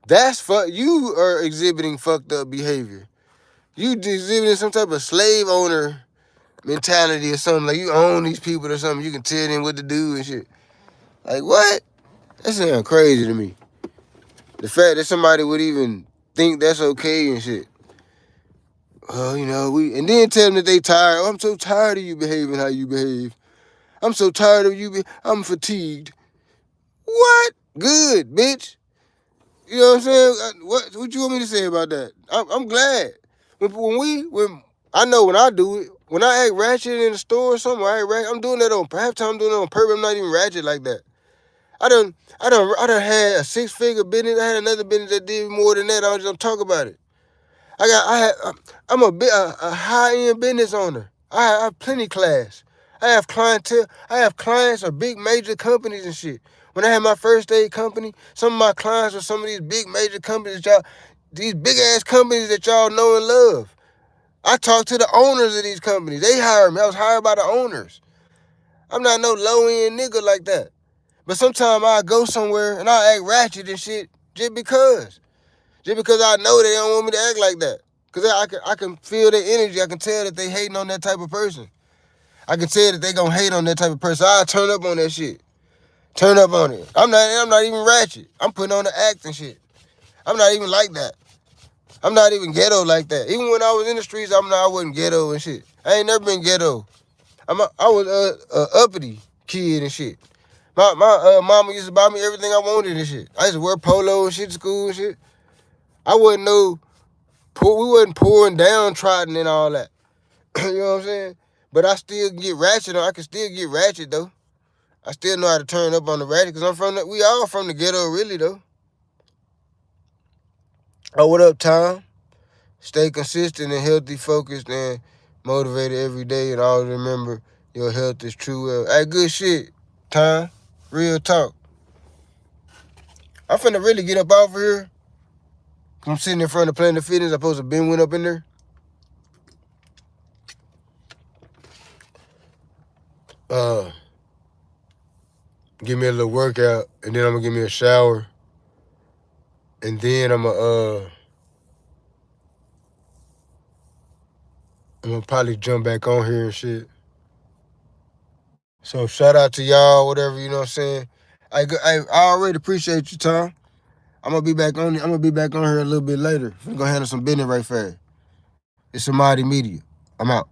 you are exhibiting fucked up behavior. You exhibiting some type of slave owner mentality or something. Like you own these people or something. You can tell them what to do and shit. Like, what? That sounds crazy to me. The fact that somebody would even think that's okay and shit. Well, and then tell them that they tired. Oh, I'm so tired of you behaving how you behave. I'm so tired of you. I'm fatigued. What? Good, bitch. You know what I'm saying? What you want me to say about that? I'm glad. When I know when I do it, when I act ratchet in the store or something, I'm doing that on, perhaps I'm doing it on purpose. I'm not even ratchet like that. I done had a 6-figure business. I had another business that did more than that. I don't talk about it. I'm a high-end business owner. I have plenty class. I have clientele. I have clients of big major companies and shit. When I had my first aid company, some of my clients were some of these big major companies these big ass companies that y'all know and love. I talked to the owners of these companies. They hired me. I was hired by the owners. I'm not no low-end nigga like that. But sometimes I go somewhere and I act ratchet and shit just because. Just because I know they don't want me to act like that. Because I can feel their energy. I can tell that they hating on that type of person. I can tell that they gonna hate on that type of person. I'll turn up on that shit. Turn up on it. I'm not even ratchet. I'm putting on the act and shit. I'm not even like that. I'm not even ghetto like that. Even when I was in the streets, I wasn't ghetto and shit. I ain't never been ghetto. I was a uppity kid and shit. My mama used to buy me everything I wanted and shit. I used to wear polo and shit to school and shit. I wasn't we wasn't pouring down trotting and all that. You know what I'm saying? But I still get ratchet. I can still get ratchet though. I still know how to turn up on the ratchet because we all from the ghetto really though. Oh, what up, Tom? Stay consistent and healthy, focused, and motivated every day, and always remember your health is true wealth. Hey, good shit, Tom. Real talk. I'm finna really get up off of here. I'm sitting in front of Planet Fitness. I'm supposed to been went up in there. Give me a little workout, and then I'm gonna give me a shower, and then I'm gonna probably jump back on here and shit. So shout out to y'all, whatever, you know what I'm saying. I already appreciate you, Tom. I'm gonna be back on here a little bit later. I'm gonna handle some business right fast. It's Somebody Media. I'm out.